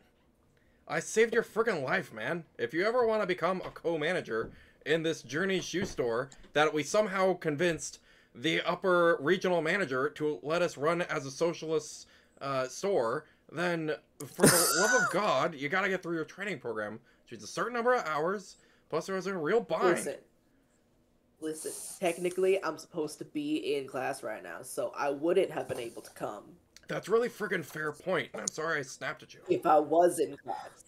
I saved your friggin' life, man. If you ever want to become a co-manager in this Journey shoe store that we somehow convinced the upper regional manager to let us run as a socialist store, then for the love of God, you gotta get through your training program, which is a certain number of hours, plus there was a real bind.
Listen, technically I'm supposed to be in class right now, so I wouldn't have been able to come.
That's really friggin' fair point, and I'm sorry I snapped at you.
If I was in class.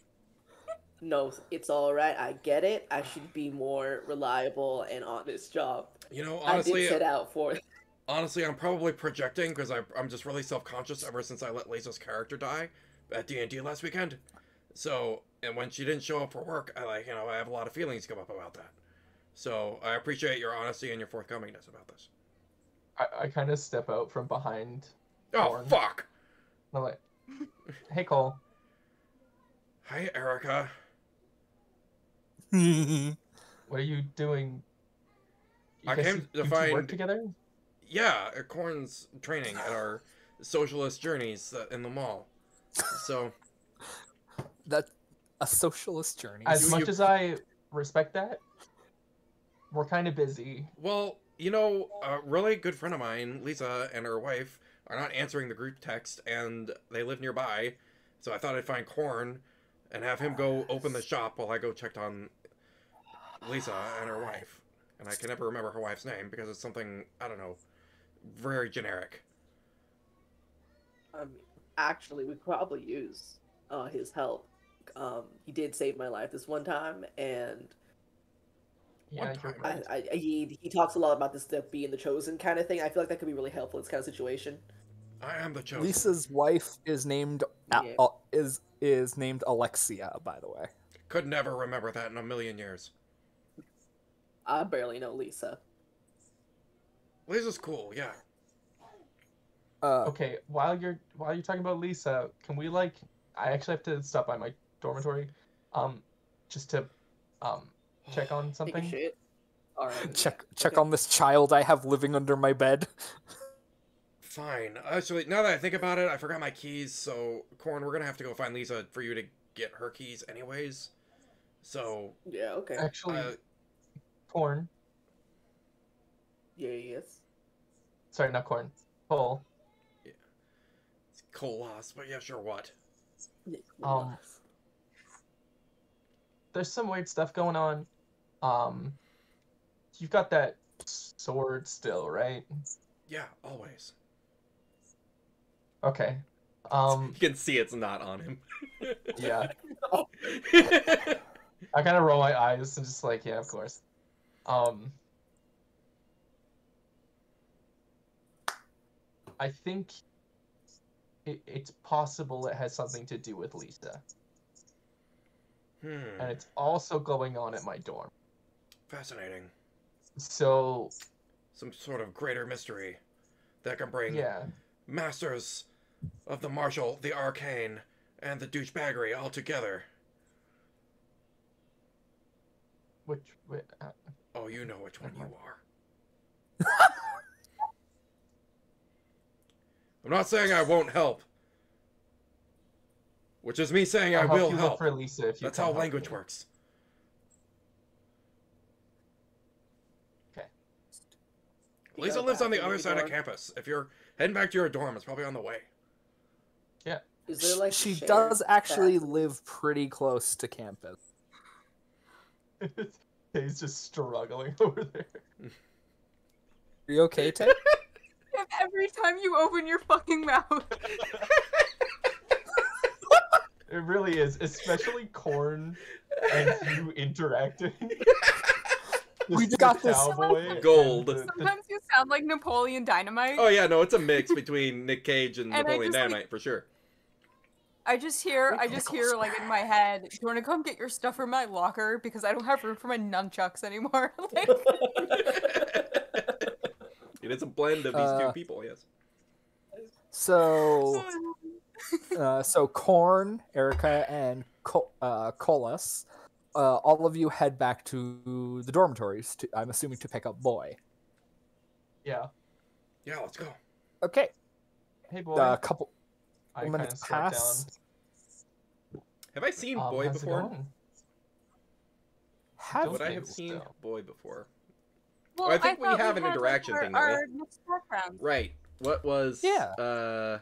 No, it's alright, I get it. I should be more reliable and on this job.
You know, honestly,
I did set out for it.
Honestly, I'm probably projecting because I'm just really self-conscious ever since I let Lisa's character die at D&D last weekend. So, and when she didn't show up for work, I have a lot of feelings come up about that. So, I appreciate your honesty and your forthcomingness about this.
I kind of step out from behind.
Oh,
Khorn.
fuck!
I'm like, hey, Cole.
Hi, Erika.
What are you doing?
I came to find...
work together?
Yeah, at Khorn's training at our socialist journeys in the mall. So...
That... A socialist journey.
As much as I respect that, we're kind of busy.
Well, you know, a really good friend of mine, Lisa, and her wife are not answering the group text, and they live nearby, so I thought I'd find Khorn and have him go open the shop while I go check on Lisa and her wife. And I can never remember her wife's name because it's something, I don't know, very generic.
Actually, we probably use his help. He did save my life this one time, and
yeah,
he talks a lot about this stuff being the chosen kind of thing. I feel like that could be really helpful in this kind of situation.
I am the chosen.
Lisa's wife is named is named Alexia, by the way.
Could never remember that in a million years.
I barely know Lisa.
Lisa's cool, yeah.
Okay, while you're talking about Lisa, can we I actually have to stop by my dormitory, just to check on something.
Take a shit. All right.
Check on this child I have living under my bed.
Fine. Actually, now that I think about it, I forgot my keys. So, Khorn, we're gonna have to go find Lisa for you to get her keys, anyways. So.
Yeah. Okay.
Actually, Khorn.
Yeah. Yes.
Sorry, not Khorn. Cole.
Yeah. It's Cholas, but yeah, sure. What?
There's some weird stuff going on. You've got that sword still, right?
Yeah, always.
Okay.
You can see it's not on him.
Yeah. I kind of roll my eyes and just yeah, of course. I think it's possible it has something to do with Lisa. And it's also going on at my dorm.
Fascinating.
So...
some sort of greater mystery that can bring masters of the martial, the arcane, and the douchebaggery all together. Oh, you know which one you are. I'm not saying I won't help. Which is me saying I will help.
For Lisa if you
That's how language works.
Okay.
Lisa lives on the other side of campus. If you're heading back to your dorm, it's probably on the way.
Yeah.
Is there
she does actually live pretty close to campus.
He's just struggling over there.
Are you okay, Tay?
Every time you open your fucking mouth.
It really is, especially Khorn and you interacting.
We got this
gold.
Sometimes you sound like Napoleon Dynamite.
Oh yeah, no, it's a mix between Nick Cage and Napoleon Dynamite for sure.
I just hear like in my head, do you want to come get your stuff from my locker because I don't have room for my nunchucks anymore?
It is a blend of these two people, yes.
So Khorn, Erika, and Cholas, all of you head back to the dormitories. I'm assuming to pick up Boy.
Yeah.
Yeah, let's go.
Okay.
Hey, Boy.
A couple minutes pass.
Have I seen Boy before?
Would
I have seen Boy before?
Well,
I think we have an interaction thing,
right?
Right. What was...
Yeah.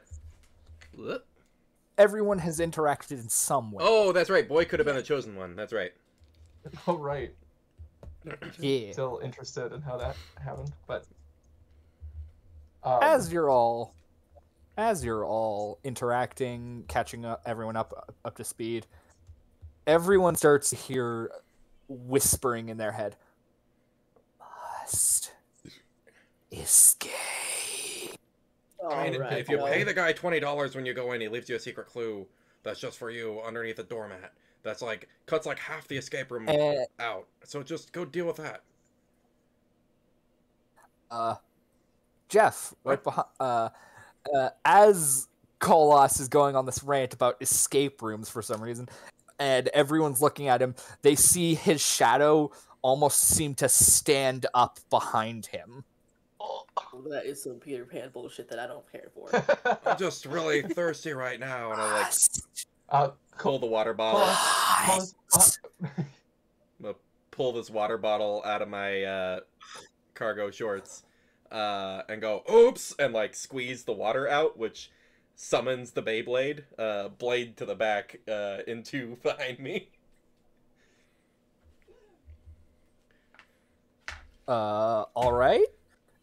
Everyone has interacted in some way.
Oh, that's right. Boy could have been the chosen one. That's right.
Oh, right.
Yeah.
Still interested in how that happened, but...
As you're all interacting, catching everyone up to speed, everyone starts to hear whispering in their head. Must escape.
I mean, if you pay the guy $20 when you go in, he leaves you a secret clue that's just for you underneath the doormat. That's cuts half the escape room out. So just go deal with that.
Jeff, right behind. As Cholas is going on this rant about escape rooms for some reason, and everyone's looking at him, they see his shadow almost seem to stand up behind him.
Well, that is some Peter Pan bullshit that I don't care for.
I'm just really thirsty right now, and I pull the water bottle. I'm gonna pull this water bottle out of my cargo shorts and go, oops, and squeeze the water out, which summons the Bayblade, blade to the back, into behind me.
All right.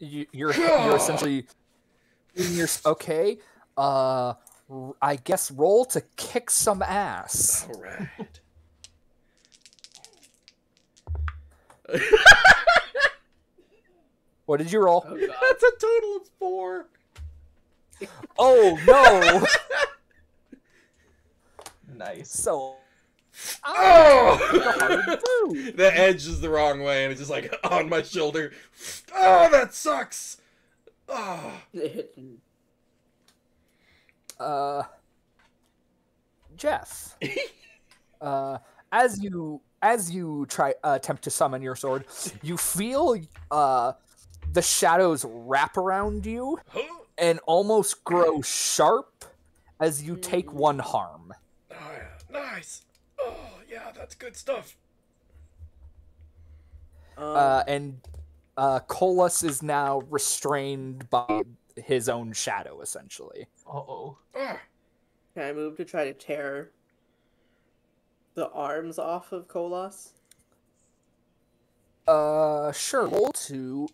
You're essentially okay. I guess roll to kick some ass.
All right.
What did you roll?
Oh, that's a total of 4.
Oh no!
Nice.
So.
Oh! The edge is the wrong way, and it's just on my shoulder. Oh, that sucks. Oh.
Jeff. As you try attempt to summon your sword, you feel the shadows wrap around you and almost grow sharp as you take one harm.
Oh, yeah. Nice. Oh, yeah, that's good stuff.
And Cholas is now restrained by his own shadow, essentially.
Uh-oh.
Can I move to try to tear the arms off of Cholas?
Sure. Roll to,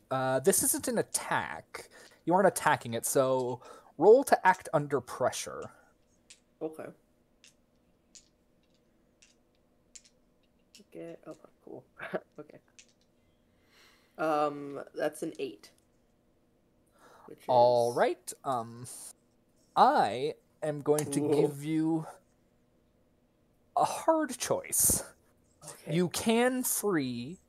this isn't an attack. You aren't attacking it, so roll to act under pressure.
Okay. Okay. Oh, cool. Okay. That's an 8. Which is...
All right. I am going to give you a hard choice.
Okay.
You can free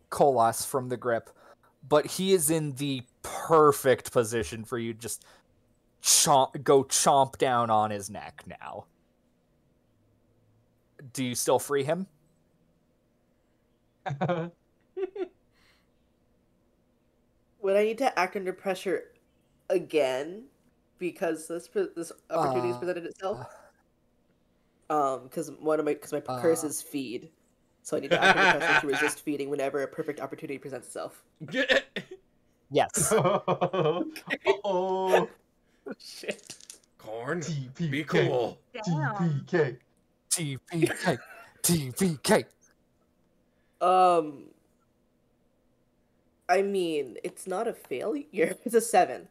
Cholas from the grip, but he is in the perfect position for you to just chomp down on his neck now. Do you still free him?
Would I need to act under pressure again because this opportunity has presented itself? Because my curse is feed, so I need to act under pressure to resist feeding whenever a perfect opportunity presents itself.
Yes.
Oh
shit!
Khorn,
TPK.
be cool.
TPK.
TPK. TPK.
I mean, it's not a failure. It's a 7.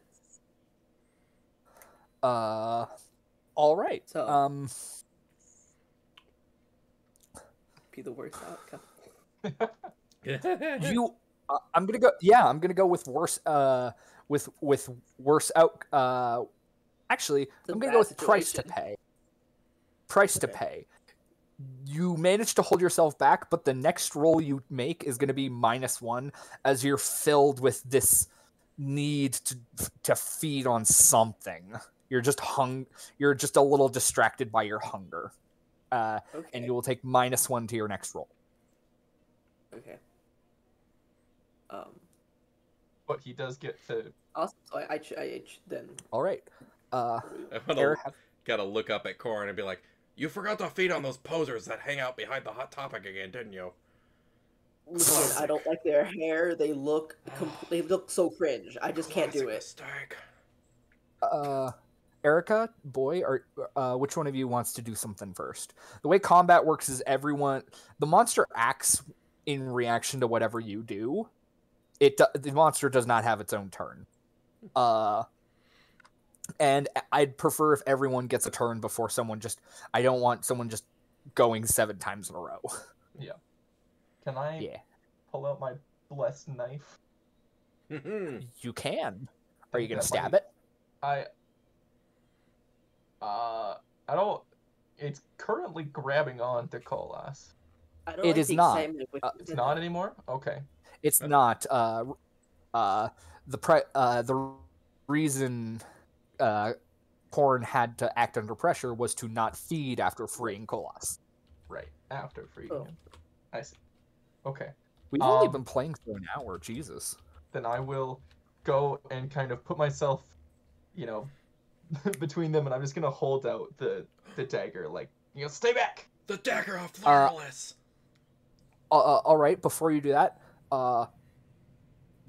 All right.
So be the worst outcome.
I'm gonna go. Yeah, I'm gonna go with worse. With worse out. Actually, I'm gonna go with price to pay. Price to pay. You manage to hold yourself back, but the next roll you make is gonna be -1 as you're filled with this need to feed on something. You're just You're just a little distracted by your hunger. And you will take -1 to your next roll.
Okay.
But he does get to.
Awesome. So I then.
All right.
Gotta look up at Khorn and be like, "You forgot to feed on those posers that hang out behind the hot topic again, didn't you?"
Listen, I don't like their hair. They look so cringe. I just can't do it.
Mistake.
Erika, boy, or which one of you wants to do something first? The way combat works is the monster acts in reaction to whatever you do. The monster does not have its own turn. And I'd prefer if everyone gets a turn before I don't want someone just going 7 times in a row.
Yeah. Can I pull out my blessed knife?
You can. Are you gonna stab it?
I don't. It's currently grabbing on to Cholas.
It is not.
It's not anymore. Okay.
It's not. The reason Khorn had to act under pressure was to not feed after freeing Cholas.
Right after freeing him. I see. Okay.
We've only been playing for an hour. Jesus.
Then I will go and kind of put myself, between them, and I'm just gonna hold out the dagger, like, stay back.
The dagger of Floralus.
All right. Before you do that,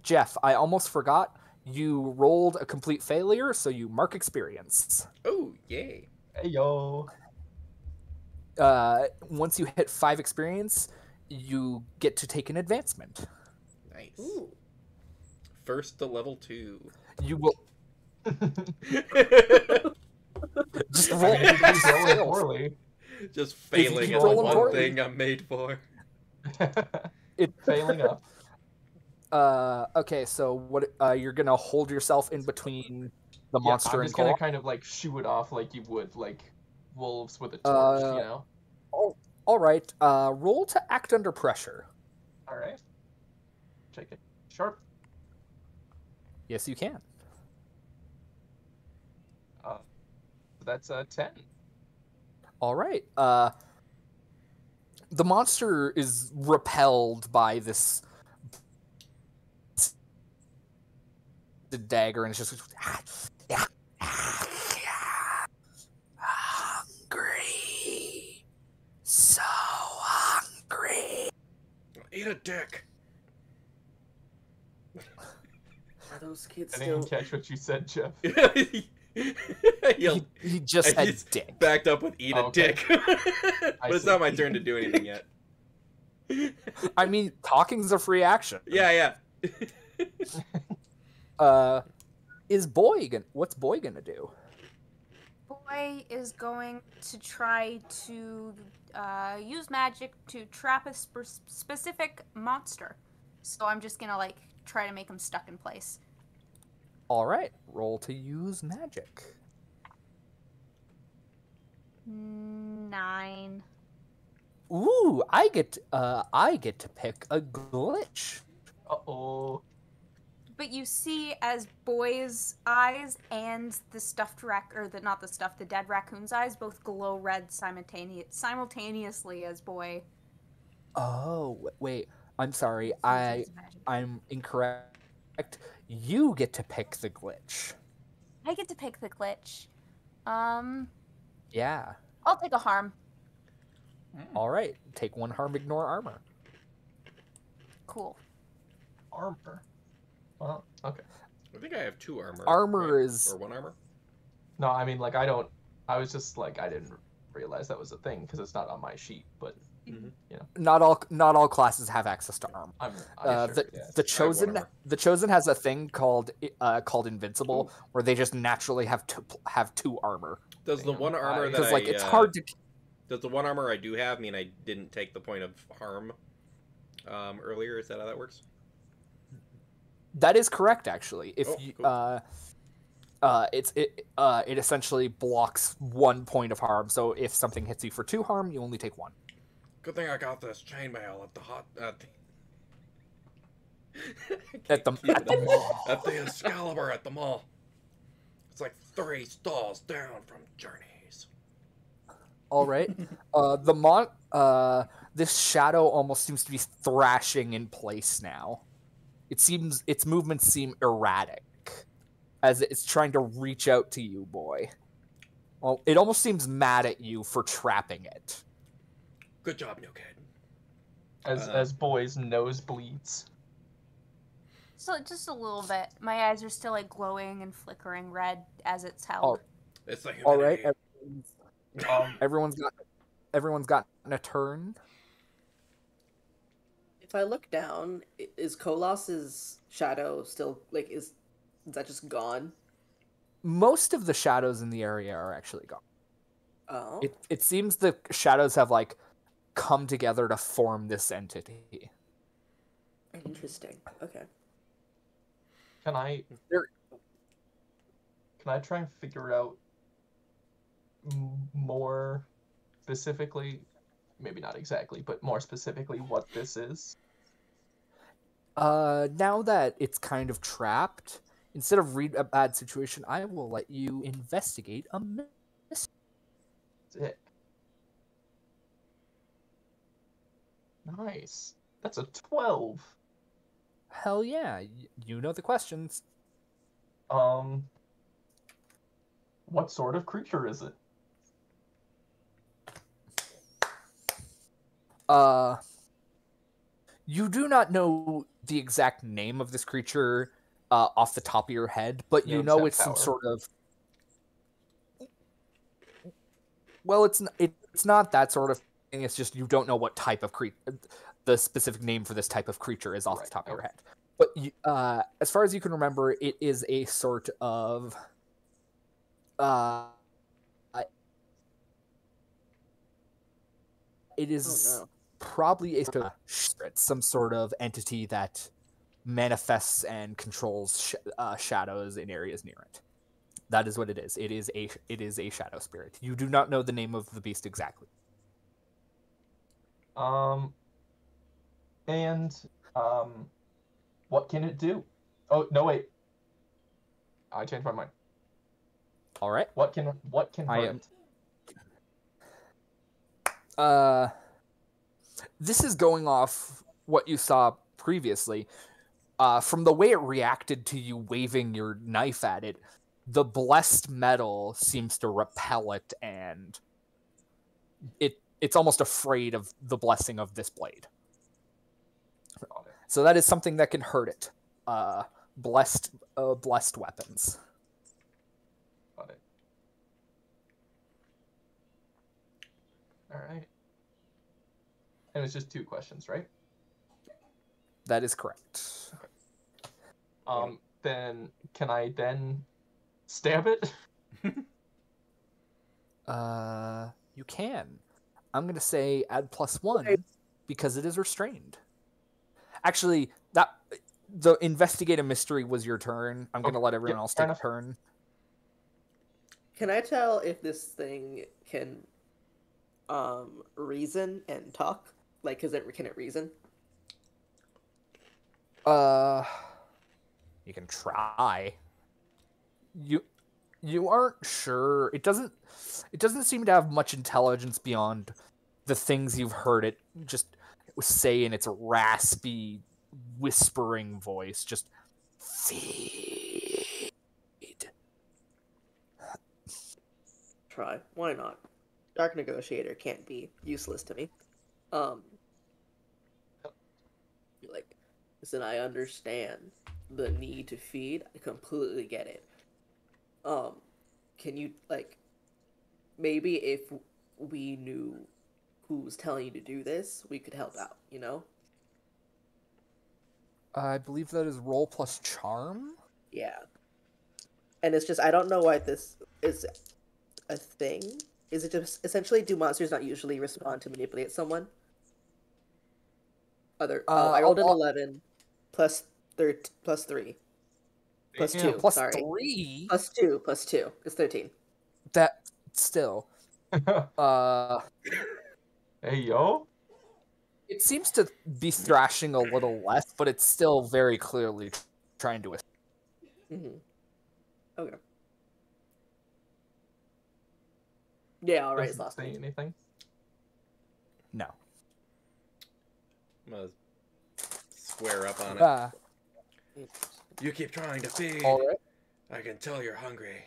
Jeff, I almost forgot. You rolled a complete failure, so you mark experience.
Oh, yay.
Hey, yo.
Once you hit 5 experience, you get to take an advancement.
Nice.
Ooh.
First to level 2.
You will...
Just roll poorly.
Just failing at the one thing I'm made for.
Failing up.
Okay, so what? You're gonna hold yourself in between the monster
I'm
and
just gonna kind of like shoo it off like you would like wolves with a torch,
Oh, all right. Roll to act under pressure.
All right. Check it. Sharp.
Yes, you can.
That's a 10.
All right. The monster is repelled by this dagger, and it's just hungry, so hungry.
Eat a dick.
Are those kids
I
still?
didn't catch what you said, Jeff.
He just said dick.
Backed up with eat a dick. But it's not my turn to do anything yet.
I mean, talking's a free action.
Yeah.
What's Boy gonna do?
Boy is going to try to use magic to trap a specific monster. So I'm just gonna like try to make him stuck in place.
All right, roll to use magic.
9.
Ooh, I get to pick a glitch.
Uh-oh.
But you see, as Boy's eyes and the the dead raccoon's eyes both glow red simultaneously as Boy.
Oh, wait. I'm sorry. I'm incorrect. You get to pick the glitch.
I get to pick the glitch.
Yeah.
I'll take a harm.
All right. Take 1 harm, ignore armor.
Cool.
Armor. Well, okay.
I think I have 2 armor.
Armor is...
Or 1 armor?
No, I mean, like, I was just, like, I didn't realize that was a thing, because it's not on my sheet, but, you know.
Not all classes have access to armor.
Sure,
The Chosen has a thing called Invincible, where they just naturally have 2 armor.
Does the 1 armor that
like, it's hard to...
Does the 1 armor I do have mean I didn't take the point of harm earlier? Is that how that works?
That is correct, actually. If
cool.
It essentially blocks 1 point of harm. So if something hits you for 2 harm, you only take 1.
Good thing I got this chainmail at the
at the mall.
At the Excalibur at the mall. It's like 3 stalls down from Journeys.
All right. This shadow almost seems to be thrashing in place now. It seems its movements seem erratic as it's trying to reach out to you, Boy. Well, it almost seems mad at you for trapping it.
Good job, new kid.
As Boy's nose bleeds.
So just a little bit. My eyes are still like glowing and flickering red as it's held.
It's the
all right.
humidity.
Everyone's gotten a turn.
If I look down, is Cholas's shadow still like is that just gone?
Most of the shadows in the area are actually gone.
Oh.
It seems the shadows have like come together to form this entity.
Interesting. Okay.
Can I try and figure out more specifically, maybe not exactly, but more specifically what this is?
Now that it's kind of trapped, instead of read a bad situation, I will let you investigate a mystery.
Sick. Nice. That's a 12.
Hell yeah, you know the questions.
What sort of creature is it?
You do not know the exact name of this creature off the top of your head, but you know it's some sort of... Well, it's not that sort of thing. It's just you don't know what type of the specific name for this type of creature is off the top of your head. But as far as you can remember, it is a sort of... it is probably some sort of entity that manifests and controls shadows in areas near it. That is what it is. It is a shadow spirit. You do not know the name of the beast exactly.
And what can it do? Oh, no, wait. I changed my mind.
All right.
What can hurt
it? This is going off what you saw previously. From the way it reacted to you waving your knife at it, the blessed metal seems to repel it, and it's almost afraid of the blessing of this blade. So that is something that can hurt it. Blessed weapons.
Got it. All right. And it's just 2 questions, right?
That is correct.
Okay. Then can I then stab it?
You can. I'm gonna say add +1 because it is restrained. Actually, the investigate a mystery was your turn. I'm gonna let everyone else take a turn.
Can I tell if this thing can reason and talk? Like, can it reason?
You can try. You aren't sure. It doesn't seem to have much intelligence beyond the things you've heard it just say in its raspy, whispering voice. Just feed.
Try. Why not? Dark Negotiator can't be useless to me. Like, listen, I understand the need to feed. I completely get it. Can you, like, maybe if we knew who was telling you to do this, we could help out, you know?
I believe that is roll plus charm?
Yeah. And it's just, I don't know why this is a thing. Is it just, essentially, do monsters not usually respond to manipulate someone? I rolled an 11 plus 3. Plus 2,
plus
sorry.
3?
Plus 2. It's 13.
That, still.
Hey, yo.
It seems to be thrashing a little less, but it's still very clearly trying to...
Mm-hmm. Okay. Yeah, alright, it's lost
say anything?
No.
I'm gonna square up on it. You keep trying to feed.
All right.
I can tell you're hungry.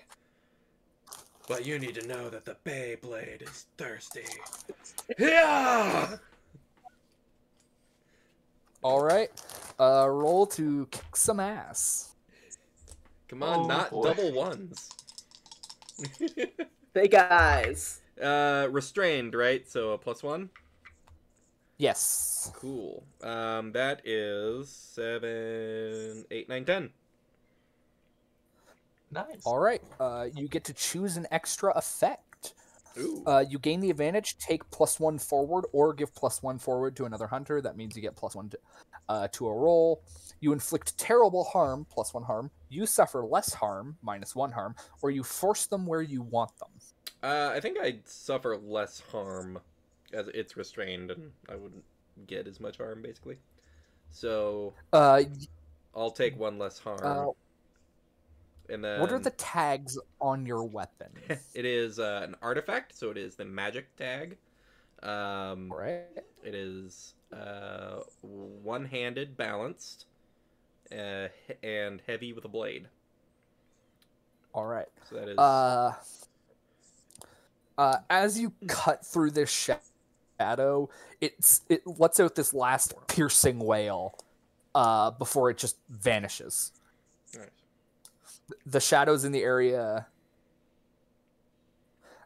But you need to know that the Bayblade is thirsty. Yeah!
All right. Roll to kick some ass.
Come on, not
boy.
double ones.
Hey, guys.
Restrained, right? So a +1?
Yes.
Cool. That is 7, 8, 9, 10.
Nice.
All right. You get to choose an extra effect.
Ooh.
You gain the advantage, take +1 forward, or give +1 forward to another hunter. That means you get +1 to a roll. You inflict terrible harm, +1 harm. You suffer less harm, -1 harm, or you force them where you want them.
I think I'd suffer less harm as it's restrained, and I wouldn't get as much harm, basically. So I'll take 1 less harm. And then,
what are the tags on your weapon?
It is an artifact, so it is the magic tag.
Right.
It is one-handed, balanced, and heavy with a blade.
All right.
So that is.
As you cut through this shadow, it lets out this last piercing wail before it just vanishes.
Nice.
The shadows in the area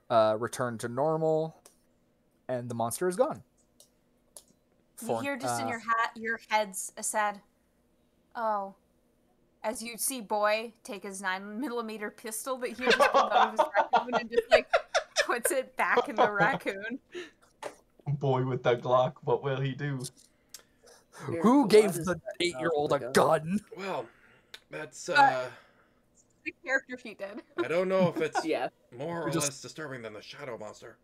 return to normal, and the monster is gone.
You hear just in your heads a sad, "Oh," as you see Boy take his 9mm pistol that he just pulled out of his raccoon and just like puts it back in the raccoon.
Boy with the Glock, what will he do?
Who gave the 8-year-old a gun?
Well, that's
the character she did.
I don't know if it's
Yeah.
more or less disturbing than the shadow monster.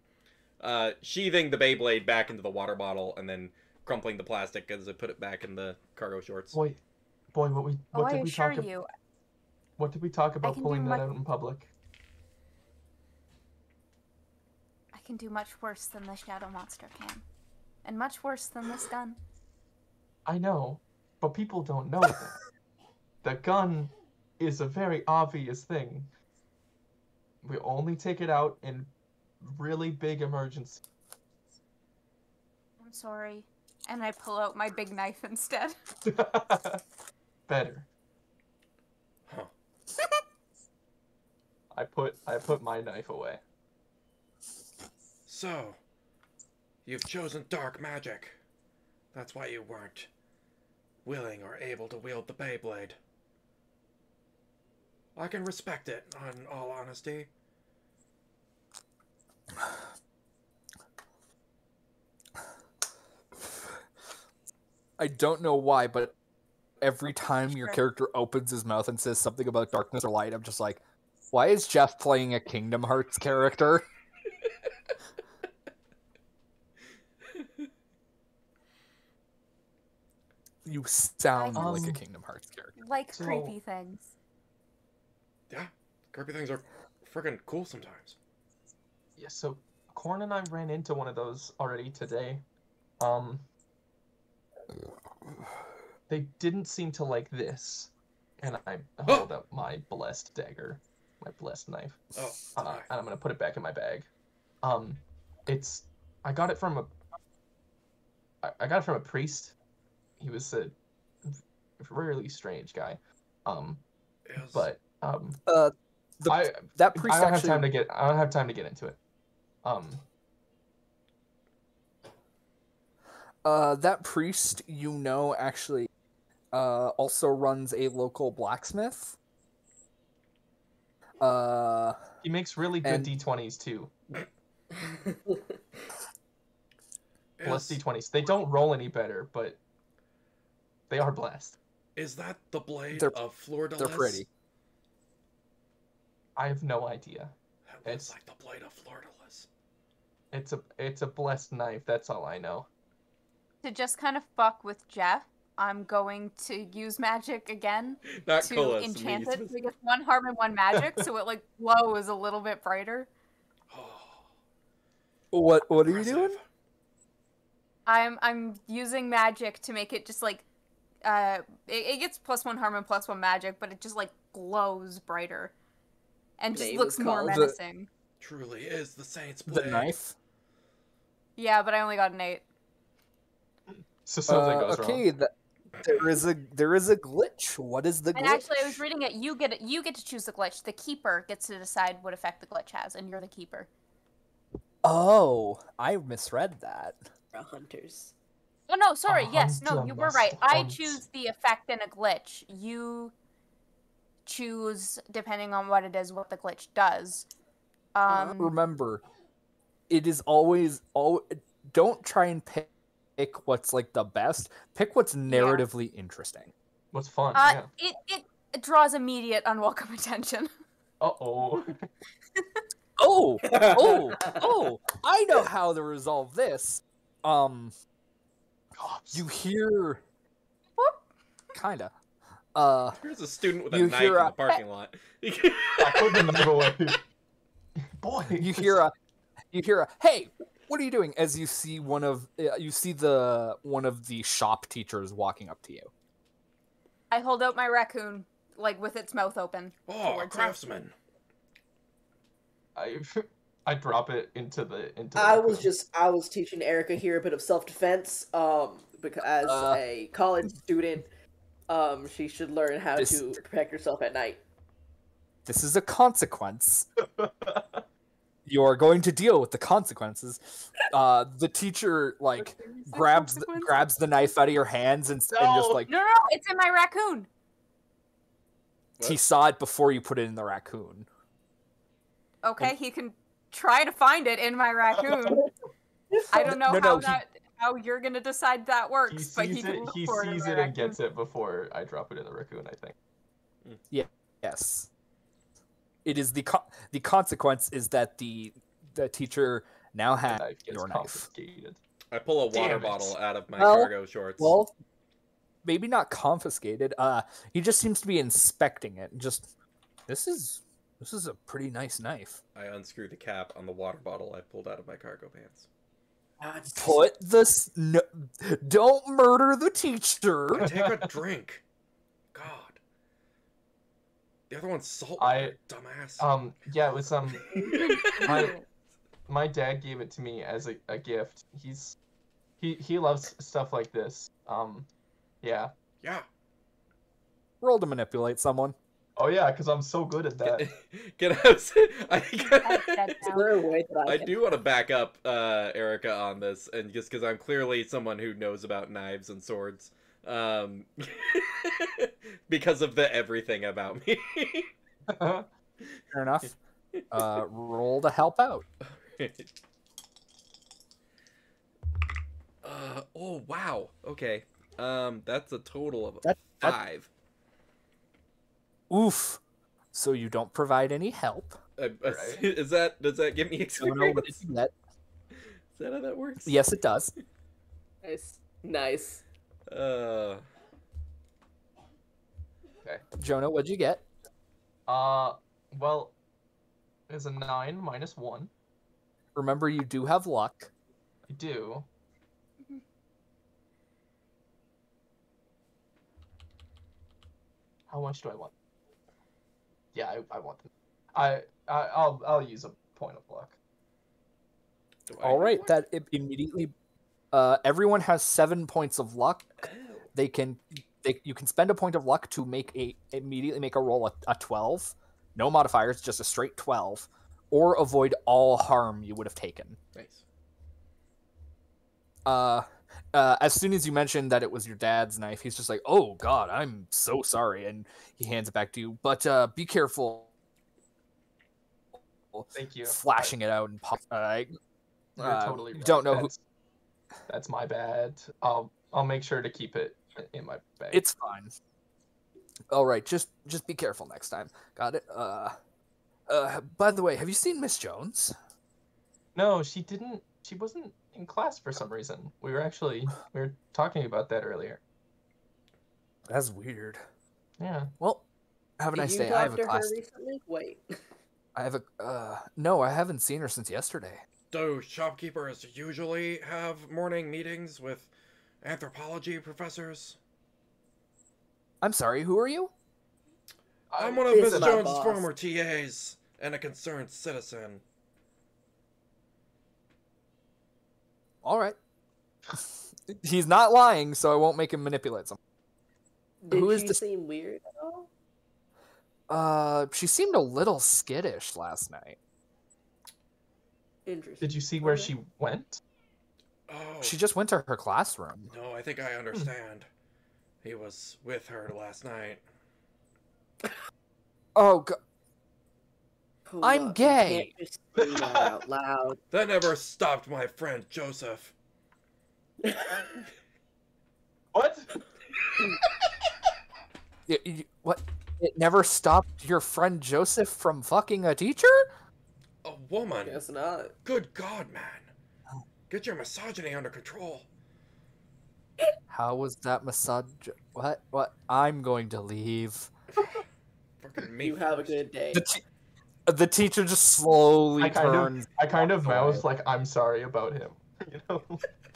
Sheathing the Beyblade back into the water bottle and then crumpling the plastic as I put it back in the cargo shorts.
Boy, what did we talk about? What did we talk about pulling that out in public?
I can do much worse than the shadow monster can. And much worse than this gun.
I know, but people don't know that. The gun is a very obvious thing. We only take it out in really big emergency.
I'm sorry. And I pull out my big knife instead.
Better.
Huh.
I put my knife away.
So, you've chosen dark magic. That's why you weren't willing or able to wield the Bayblade. I can respect it, in all honesty.
I don't know why, but every time your character opens his mouth and says something about darkness or light, I'm just like, why is Jeff playing a Kingdom Hearts character? You sound like a Kingdom Hearts character.
Like creepy things.
Yeah, creepy things are freaking cool sometimes.
Yeah, so Khorn and I ran into one of those already today. They didn't seem to like this, and I hold up my blessed dagger, my blessed knife.
Oh,
and I'm gonna put it back in my bag. I got it from a priest. He was a really strange guy.
Yes.
But
that priest
I don't
actually...
I don't have time to get into it.
That priest, actually also runs a local blacksmith.
He makes really good D20s too. Blessed D20s. They don't roll any better, but they are blessed.
Is that the blade of Fleur-de-Lis?
They're pretty.
I have no idea.
It's like the blade of Fleur-de-Lis.
It's a blessed knife. That's all I know.
To just kind of fuck with Jeff, I'm going to use magic again
to
enchant it. We get 1 harm and 1 magic, so it glows a little bit brighter.
What are you doing?
I'm using magic to make it just it gets +1 harm and +1 magic, but it just glows brighter and just looks more menacing.
Truly is the Saint's blade.
The knife?
Yeah, but I only got an 8.
So something goes wrong.
There is a glitch. What is the glitch?
And actually, I was reading it. You get to choose the glitch. The keeper gets to decide what effect the glitch has, and you're the keeper.
Oh, I misread that.
Hunters.
Oh no, sorry. Yes, no, you were right. I choose the effect in a glitch. You choose, depending on what it is, what the glitch does.
Remember, it is always don't try and pick what's the best. Pick what's narratively interesting.
What's fun?
It draws immediate unwelcome attention.
Uh-oh.
Oh, I know how to resolve this. You hear... Kinda.
Here's a student with a knife in the parking lot.
I put the knife away. Boy.
You hear a, hey, what are you doing? As you see one of the shop teachers walking up to you.
I hold out my raccoon, with its mouth open.
Oh, a craftsman.
I drop it into the.
I was teaching Erika here a bit of self-defense. Because as a college student, she should learn how to protect herself at night.
This is a consequence. You are going to deal with the consequences. The teacher grabs the knife out of your hands and just
no, it's in my raccoon.
What? He saw it before you put it in the raccoon.
Okay, he can try to find it in my raccoon. I don't know how you're gonna decide that works, but he can look for it.
He sees it and gets it before I drop it in the raccoon, I think.
Yeah. Yes. It is the consequence is that the teacher now has your knife.
I pull a water bottle out of my cargo shorts.
Well, maybe not confiscated. He just seems to be inspecting it. Just This is a pretty nice knife.
I unscrew the cap on the water bottle I pulled out of my cargo pants.
Put this. No, don't murder the teacher.
I take a drink. God. The other one's salt water, dumbass.
Yeah, it was my dad gave it to me as a gift. He loves stuff like this. Yeah.
Yeah.
Roll to manipulate someone.
Oh yeah, because I'm so good at that.
I do want to back up Erika on this, and just because I'm clearly someone who knows about knives and swords, because of the everything about me.
Fair enough. Roll to help out.
Oh wow. Okay. That's a total of 5.
Oof. So you don't provide any help.
Right. Does that give me experience? Is that how that works?
Yes, it does.
Nice.
Okay.
Jonah, what'd you get?
Well, it's a 9 minus 1.
Remember, you do have luck.
You do. How much do I want? Yeah, I want them. I'll use a point of luck.
All right, that immediately. Everyone has 7 points of luck. You can spend a point of luck to immediately make a roll a 12. No modifiers, just a straight 12, or avoid all harm you would have taken.
Nice.
As soon as you mentioned that it was your dad's knife, he's just like, "Oh God, I'm so sorry," and he hands it back to you. But be careful.
Thank you.
Flashing it out and pop.
You're totally right.
Don't know
That's my bad. I'll make sure to keep it in my bag.
It's fine. All right, just be careful next time. Got it. By the way, have you seen Miss Jones?
No, she didn't. She wasn't in class for some reason. We were talking about that earlier.
That's weird.
Yeah.
Well, have a nice day. I have a class.
Her recently? Wait.
I have no, I haven't seen her since yesterday.
Do shopkeepers usually have morning meetings with anthropology professors?
I'm sorry, who are you?
I'm one of Miss Jones' former TAs and a concerned citizen.
All right. He's not lying, so I won't make him manipulate something.
Did she seem weird at all?
She seemed a little skittish last night.
Interesting.
Did you see where she went?
Oh.
She just went to her classroom.
No, I think I understand. He was with her last night.
Oh, God. I'm gay.
You can't just say that out loud.
That never stopped my friend Joseph.
What?
What? It never stopped your friend Joseph from fucking a teacher?
A woman?
Guess not.
Good God, man. Get your misogyny under control.
How was that massage? What? I'm going to leave.
Fucking me.
You have a good day.
The teacher just slowly turns.
I kind of mouth like I'm sorry about him,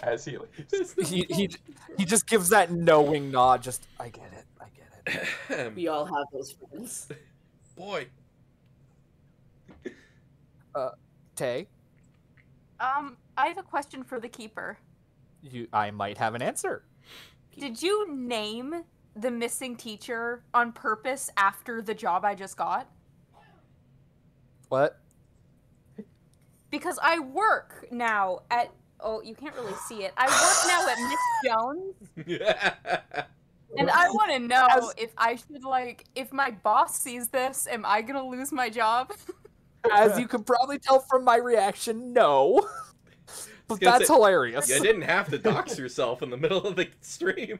as he leaves.
He just gives that knowing nod. Just I get it.
We all have those friends.
Boy.
Tay.
I have a question for the keeper.
I might have an answer.
Did you name the missing teacher on purpose after the job I just got?
What?
Because I work now at... Oh, you can't really see it. I work now at Miss Jones. And I want to know if I should, if my boss sees this, am I going to lose my job?
As you can probably tell from my reaction, no. But that's hilarious.
You didn't have to dox yourself in the middle of the stream.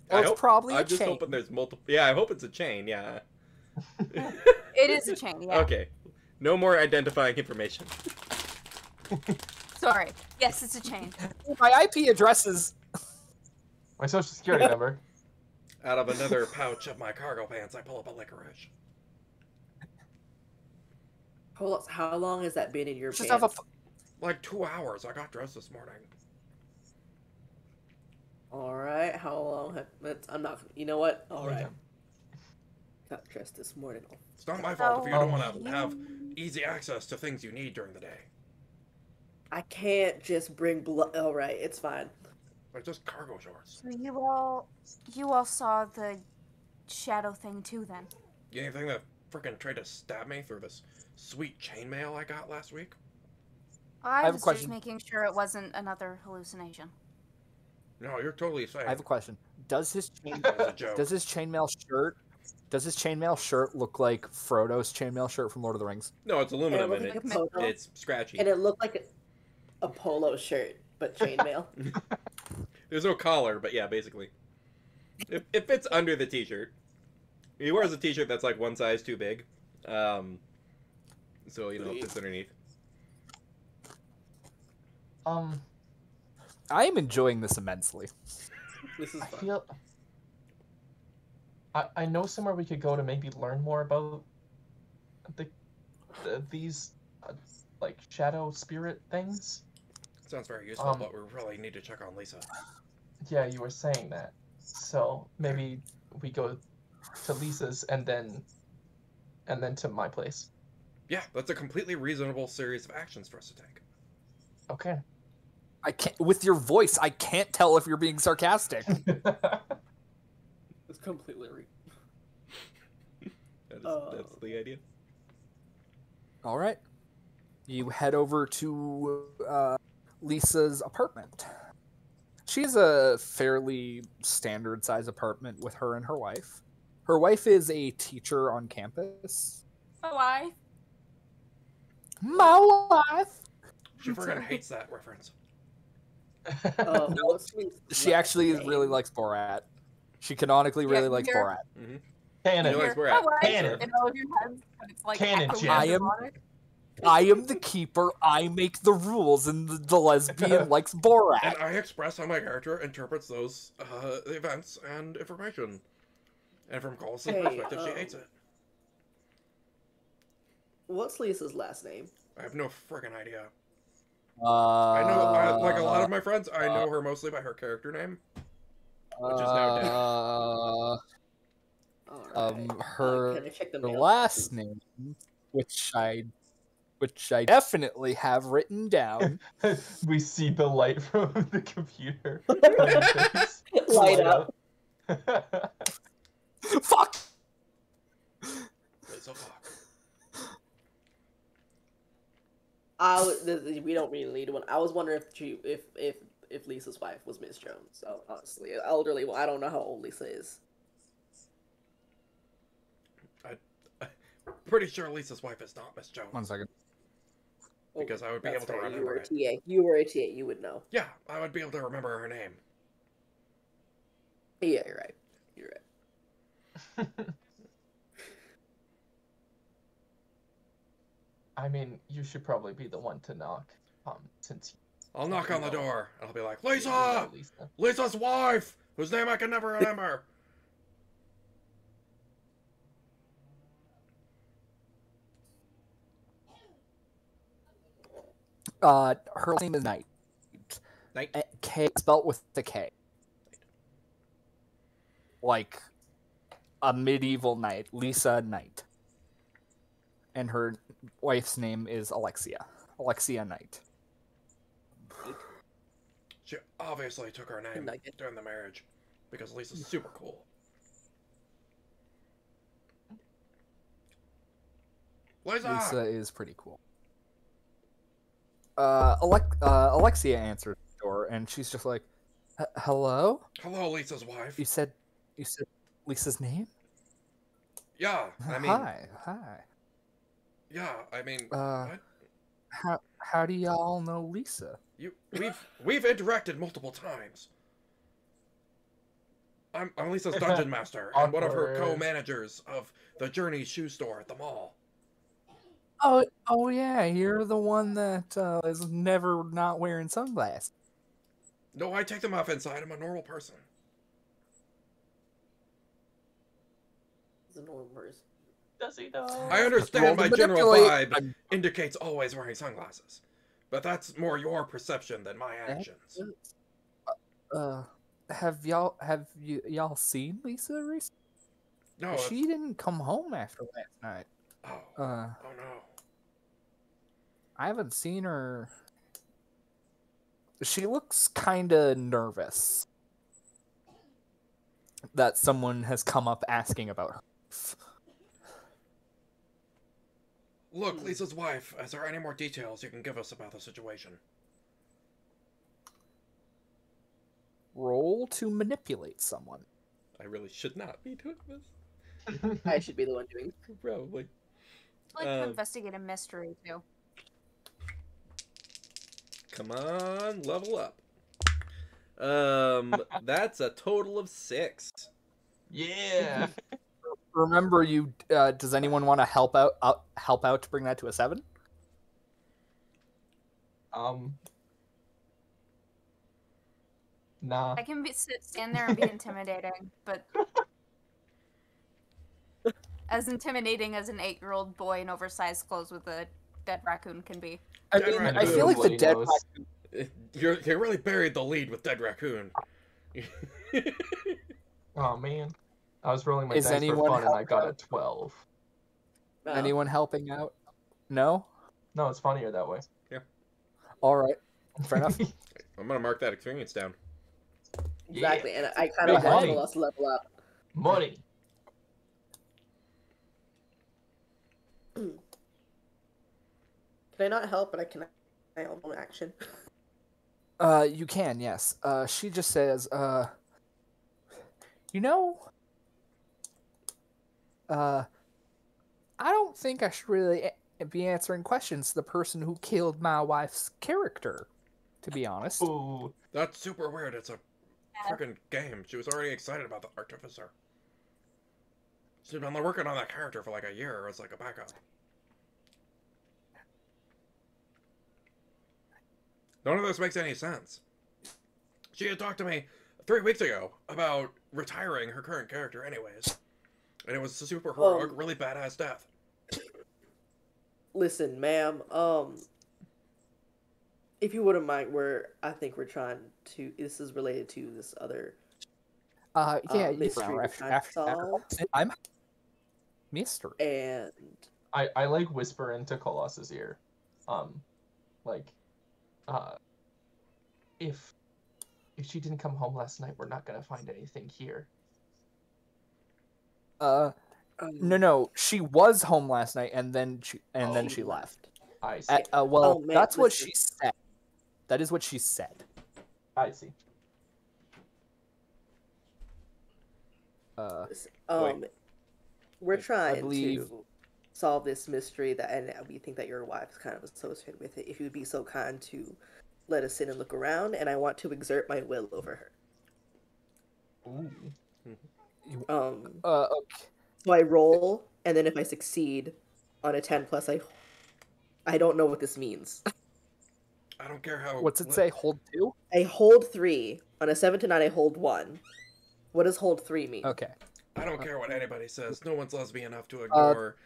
Well, it's probably a chain.
I'm just hoping there's multiple... Yeah, I hope it's a chain, yeah.
It is a chain, yeah.
Okay. No more identifying information.
Sorry. Yes, it's a chain.
My IP address is...
My social security number.
Out of another pouch of my cargo pants, I pull up a licorice.
Hold on, how long has that been in your
Just
pants?
have
Like 2 hours. I got dressed this morning.
All right, how long? I'm not. You know what? All right. Got dressed this morning.
It's not my fault if you don't want to have easy access to things you need during the day.
I can't just bring blood. All right, it's fine.
They're just cargo shorts.
So you all saw the shadow thing too, then?
Anything that freaking tried to stab me through this sweet chainmail I got last week?
I was just making sure it wasn't another hallucination.
No, you're totally safe.
I have a question. Does his chainmail shirt look like Frodo's chainmail shirt from Lord of the Rings?
No, it's aluminum and it's scratchy.
And it looked like a polo shirt, but chainmail.
There's no collar, but yeah, basically. It fits under the t-shirt. He wears a t-shirt that's like one size too big. So, you know, it fits underneath.
I am enjoying this immensely.
This is fun.
I feel... I know somewhere we could go to maybe learn more about these like shadow spirit things.
Sounds very useful, but we really need to check on Lisa.
Yeah, you were saying that. So maybe we go to Lisa's and then to my place.
Yeah, that's a completely reasonable series of actions for us to take.
Okay.
I can't. With your voice, I can't tell if you're being sarcastic.
It's completely
That's the idea.
All right. You head over to Lisa's apartment. She has a fairly standard size apartment with her and her wife. Her wife is a teacher on campus.
My wife.
My wife.
She freaking hates that reference.
No, she actually really likes Borat. She canonically really likes Borat.
Mm-hmm.
Canon.
She likes Borat.
Canon. Canon, Jim.
I am the keeper. I make the rules, and the lesbian likes Borat.
And I express how my character interprets those events and information. And from Cholas' perspective, she hates it.
What's Lisa's last name?
I have no friggin' idea. I know, like a lot of my friends, I know her mostly by her character name, which is now dead.
Her last name, which I definitely have written down.
We see the light from the computer.
Light up.
Fuck.
So fuck.
We don't really need one. I was wondering if Lisa's wife was Miss Jones. So honestly, elderly. I don't know how old Lisa is.
I'm pretty sure Lisa's wife is not Miss Jones.
1 second.
Because I would be able to remember
You were a
it.
TA. You were a TA. You would know.
Yeah, I would be able to remember her name.
Yeah, you're right. You're right.
I mean, you should probably be the one to knock, since...
I'll knock on the door, and I'll be like, Lisa! Lisa's wife! Whose name I can never remember!
Her name is Knight.
Knight?
K, spelt with the K. Like a medieval knight, Lisa Knight. And her wife's name is Alexia. Alexia Knight.
She obviously took her name during the marriage, because Lisa's super cool.
Lisa is pretty cool. Alexia answers the door, and she's just like, "Hello?
Hello, Lisa's wife.
You said Lisa's name?
Yeah, I mean...
Hi.
Yeah, I mean...
what? How do y'all know Lisa?
We've interacted multiple times. I'm Lisa's dungeon master, and one of her co-managers of the Journey shoe store at the mall.
Oh yeah, you're the one that is never not wearing sunglasses.
No, I take them off inside. I'm a normal person.
a normal person.
Does he know?
I understand my general vibe indicates always wearing sunglasses, but that's more your perception than my actions.
Have y'all seen Lisa recently?
No,
she didn't come home after last night.
Oh. Oh no.
I haven't seen her. She looks kind of nervous that someone has come up asking about her.
Look, Lisa's wife, is there any more details you can give us about the situation?
Roll to manipulate someone.
I really should not be doing this.
I should be the one doing it.
Probably.
I'd like to investigate a mystery, too.
Come on, level up. That's a total of 6.
Yeah.
Remember, you. Does anyone want to help out to bring that to a 7?
Nah.
I can stand there and be intimidating, but as intimidating as an 8-year-old boy in oversized clothes with a dead raccoon can be.
I mean, I feel like the dead raccoon.
You really buried the lead with dead raccoon.
Oh man, I was rolling my dice for fun and I got a 12.
Anyone helping out? No.
No, it's funnier that way.
Yeah.
All right. Fair enough.
I'm gonna mark that experience down.
Exactly, and I kind of want us to level up.
Money.
Can I not help, but can I help on action?
You can, yes. She just says, you know, I don't think I should really be answering questions to the person who killed my wife's character, to be honest.
Ooh.
That's super weird. It's a freaking game. She was already excited about the Artificer. She's been working on that character for like a year as like a backup. None of this makes any sense. She had talked to me 3 weeks ago about retiring her current character anyways. And it was a super heroic, really badass death.
Listen, ma'am, if you wouldn't mind, I think we're trying to, this is related to this other mystery
I'm mystery.
And
I like whisper into Cholas's ear. If she didn't come home last night, we're not gonna find anything here.
No, she was home last night, and then she left.
I see.
That's what she said. That is what she said.
I see.
We're trying to solve this mystery and we think that your wife is kind of associated with it. If you'd be so kind to let us sit and look around, and I want to exert my will over her.
Ooh.
Okay.
So I roll, and then if I succeed on a 10 plus, I don't know what this means.
I don't care how.
What's it say? Hold 2?
I hold 3. On a 7 to 9, I hold 1. What does hold 3 mean?
Okay.
I don't care what anybody says. No one's lesbian enough to ignore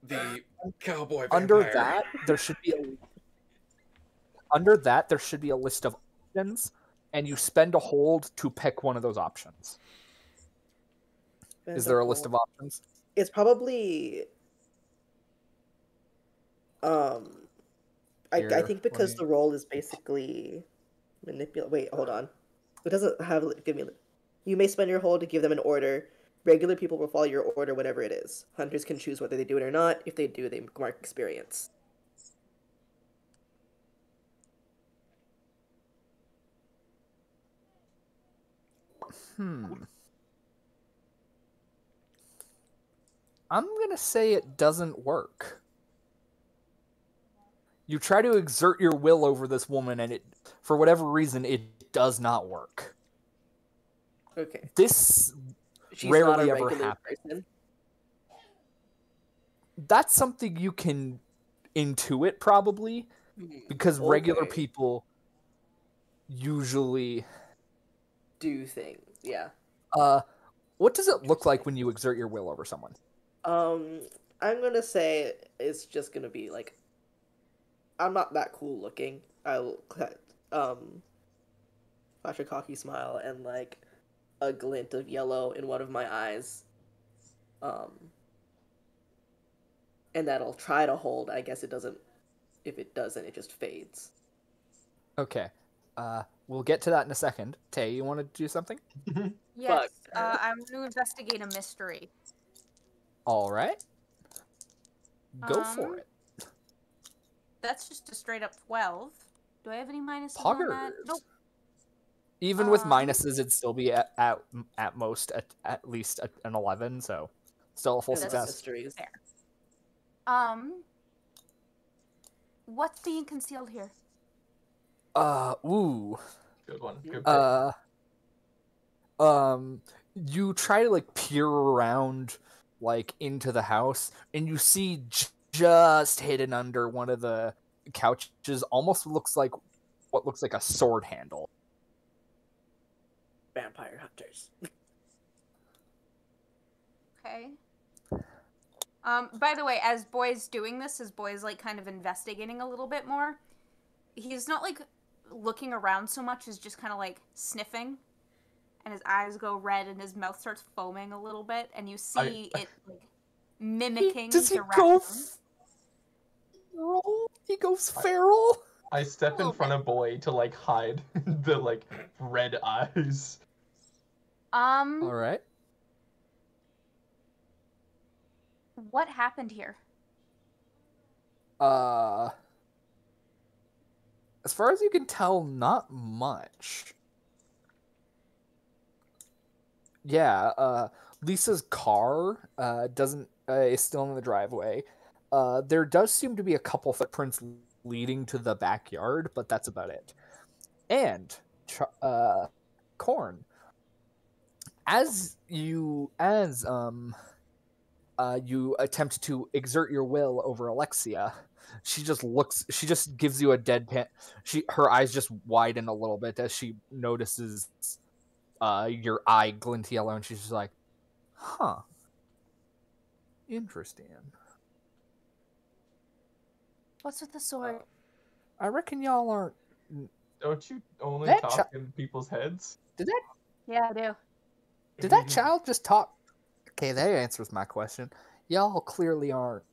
the cowboy vampire.
Under that, there should be a list of options, and you spend a hold to pick one of those options. Is there a list of options?
It's probably I think because the role is basically manipulate. Wait, hold on. It doesn't have give me. You may spend your hold to give them an order. Regular people will follow your order, whatever it is. Hunters can choose whether they do it or not. If they do, they mark experience.
I'm gonna say it doesn't work. You try to exert your will over this woman, and for whatever reason, it does not work.
Okay.
She's rarely ever happens. Person. That's something you can intuit, probably, because regular people usually
do things. Yeah.
What does it look like when you exert your will over someone?
I'm gonna say it's just gonna be like, I'm not that cool looking. I'll flash a cocky smile and like a glint of yellow in one of my eyes. And that'll try to hold. I guess it doesn't. If it doesn't, it just fades.
Okay. We'll get to that in a second. Tay, you want to do something?
Yes. I'm going to investigate a mystery.
All right. Go for it.
That's just a straight up 12. Do I have any minuses
Poggers.
on that? Nope.
Even with minuses, it'd still be at most at least an 11. So still a full success.
Mysteries.
Fair. What's being concealed here?
Ooh.
Good one. Good
pick. You try to like peer around like into the house, and you see just hidden under one of the couches almost looks like what looks like a sword handle.
Vampire hunters.
Okay. By the way, as Boy's doing this, as Boy's like kind of investigating a little bit more, he's not like looking around so much as just kind of like sniffing, and his eyes go red and his mouth starts foaming a little bit, and you see it like mimicking the raccoon.
He goes feral.
I step in front of Boy to like hide the like red eyes.
All right.
What happened here?
As far as you can tell, not much. Yeah, Lisa's car is still in the driveway. There does seem to be a couple footprints leading to the backyard, but that's about it. And Khorn, as you attempt to exert your will over Alexia, she just gives you a deadpan. Her eyes just widen a little bit as she notices your eye glint yellow, and she's just like, huh. Interesting.
What's with the sword?
I reckon y'all aren't...
Don't you only
That
talk in people's heads?
Yeah, I do.
Did that child just talk? Okay, that answers my question. Y'all clearly aren't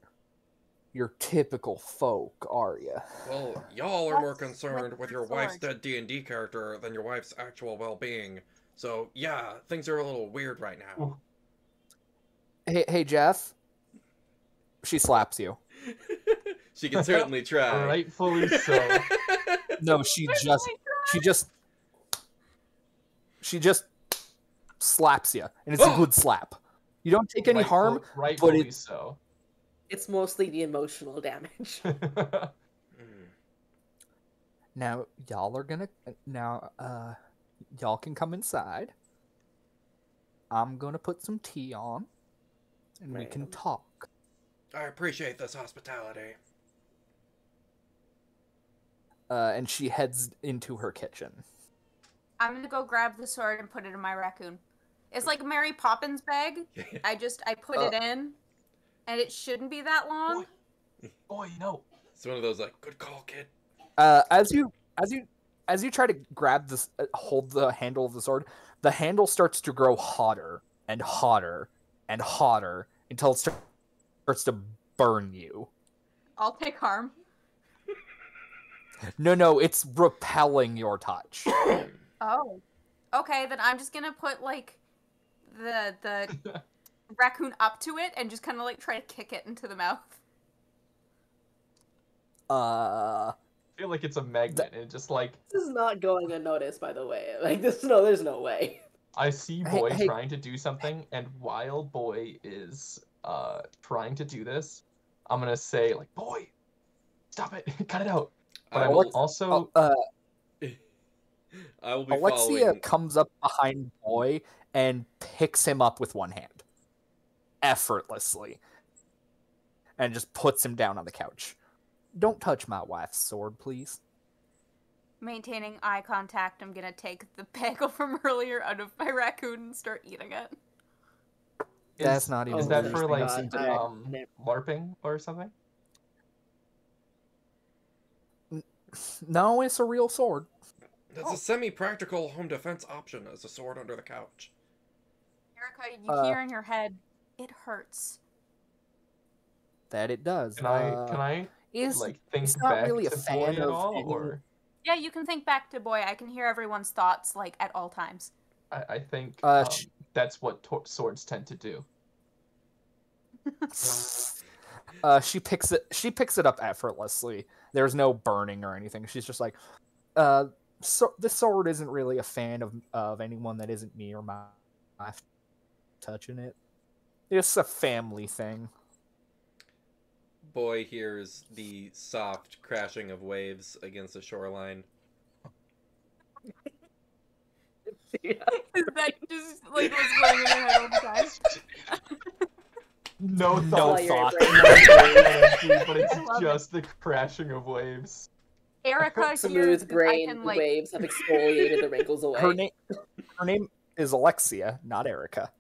your typical folk, are ya?
Well, y'all are more concerned with your wife's dead D&D character than your wife's actual well-being. So, yeah, things are a little weird right now.
Hey, Jeff. She slaps you.
She can certainly try.
Rightfully so.
No, she just slaps you, and it's a good slap. You don't take any harm, but it's
so.
It's mostly the emotional damage.
Now y'all can come inside. I'm gonna put some tea on, and we can talk.
I appreciate this hospitality.
And she heads into her kitchen.
I'm gonna go grab the sword and put it in my raccoon. It's like a Mary Poppins bag. I put it in, and it shouldn't be that long.
Boy, no.
It's one of those like, good call, kid.
As you try to grab this, hold the handle of the sword, the handle starts to grow hotter and hotter and hotter until it starts to burn you.
I'll take harm.
No, it's repelling your touch.
Oh. Okay, then I'm just gonna put, like, the raccoon up to it and just kind of, like, try to kick it into the mouth.
I feel like it's a magnet, and just, like...
This is not going unnoticed, by the way. Like, there's no way.
I see Boy trying to do something, and while Boy is, trying to do this, I'm gonna say, like, Boy, stop it, cut it out. But I will also...
I will be
Alexia
following...
comes up behind Boy and picks him up with one hand. Effortlessly. And just puts him down on the couch. Don't touch my wife's sword, please.
Maintaining eye contact, I'm gonna take the bagel from earlier out of my raccoon and start eating it.
That's not even.
Is that for like
God,
LARPing or something?
No, it's a real sword.
That's a semi-practical home defense option as a sword under the couch.
Erika, you hear in your head, it hurts.
That it does.
Can I like think
not
back
really a
to
fan
Boy at
of
all, or?
Yeah, you can think back to Boy. I can hear everyone's thoughts like at all times.
I think that's what swords tend to do.
She picks it up effortlessly. There's no burning or anything. She's just like, so this sword isn't really a fan of anyone that isn't me or my wife touching it. It's a family thing.
Boy hears the soft crashing of waves against the shoreline.
Is that just like what's going in your head all the time?
No thought. But it's just the crashing of waves.
Erika
smooth brain waves have exfoliated the wrinkles away.
Her name is Alexia, not Erika.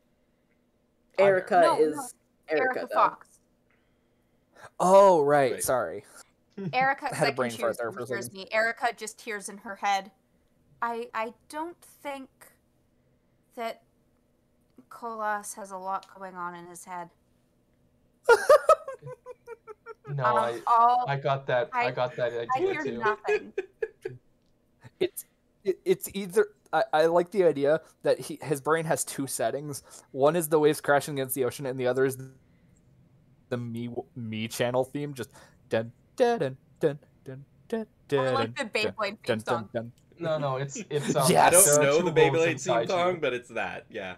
Erika is Erika
Fox.
Oh, right. Sorry.
Erika,
had a brain fart there
for me. Erika just hears in her head, I don't think that Cholas has a lot going on in his head.
No, I got that idea
I hear
too.
nothing.
It's either I like the idea that his brain has two settings. One is the waves crashing against the ocean, and the other is the me channel theme, just dun dun dun dun dun dun dun.
Or like the Bayblade theme song.
No, it's
Yes.
I don't know the Bayblade theme song, but it's that, yeah.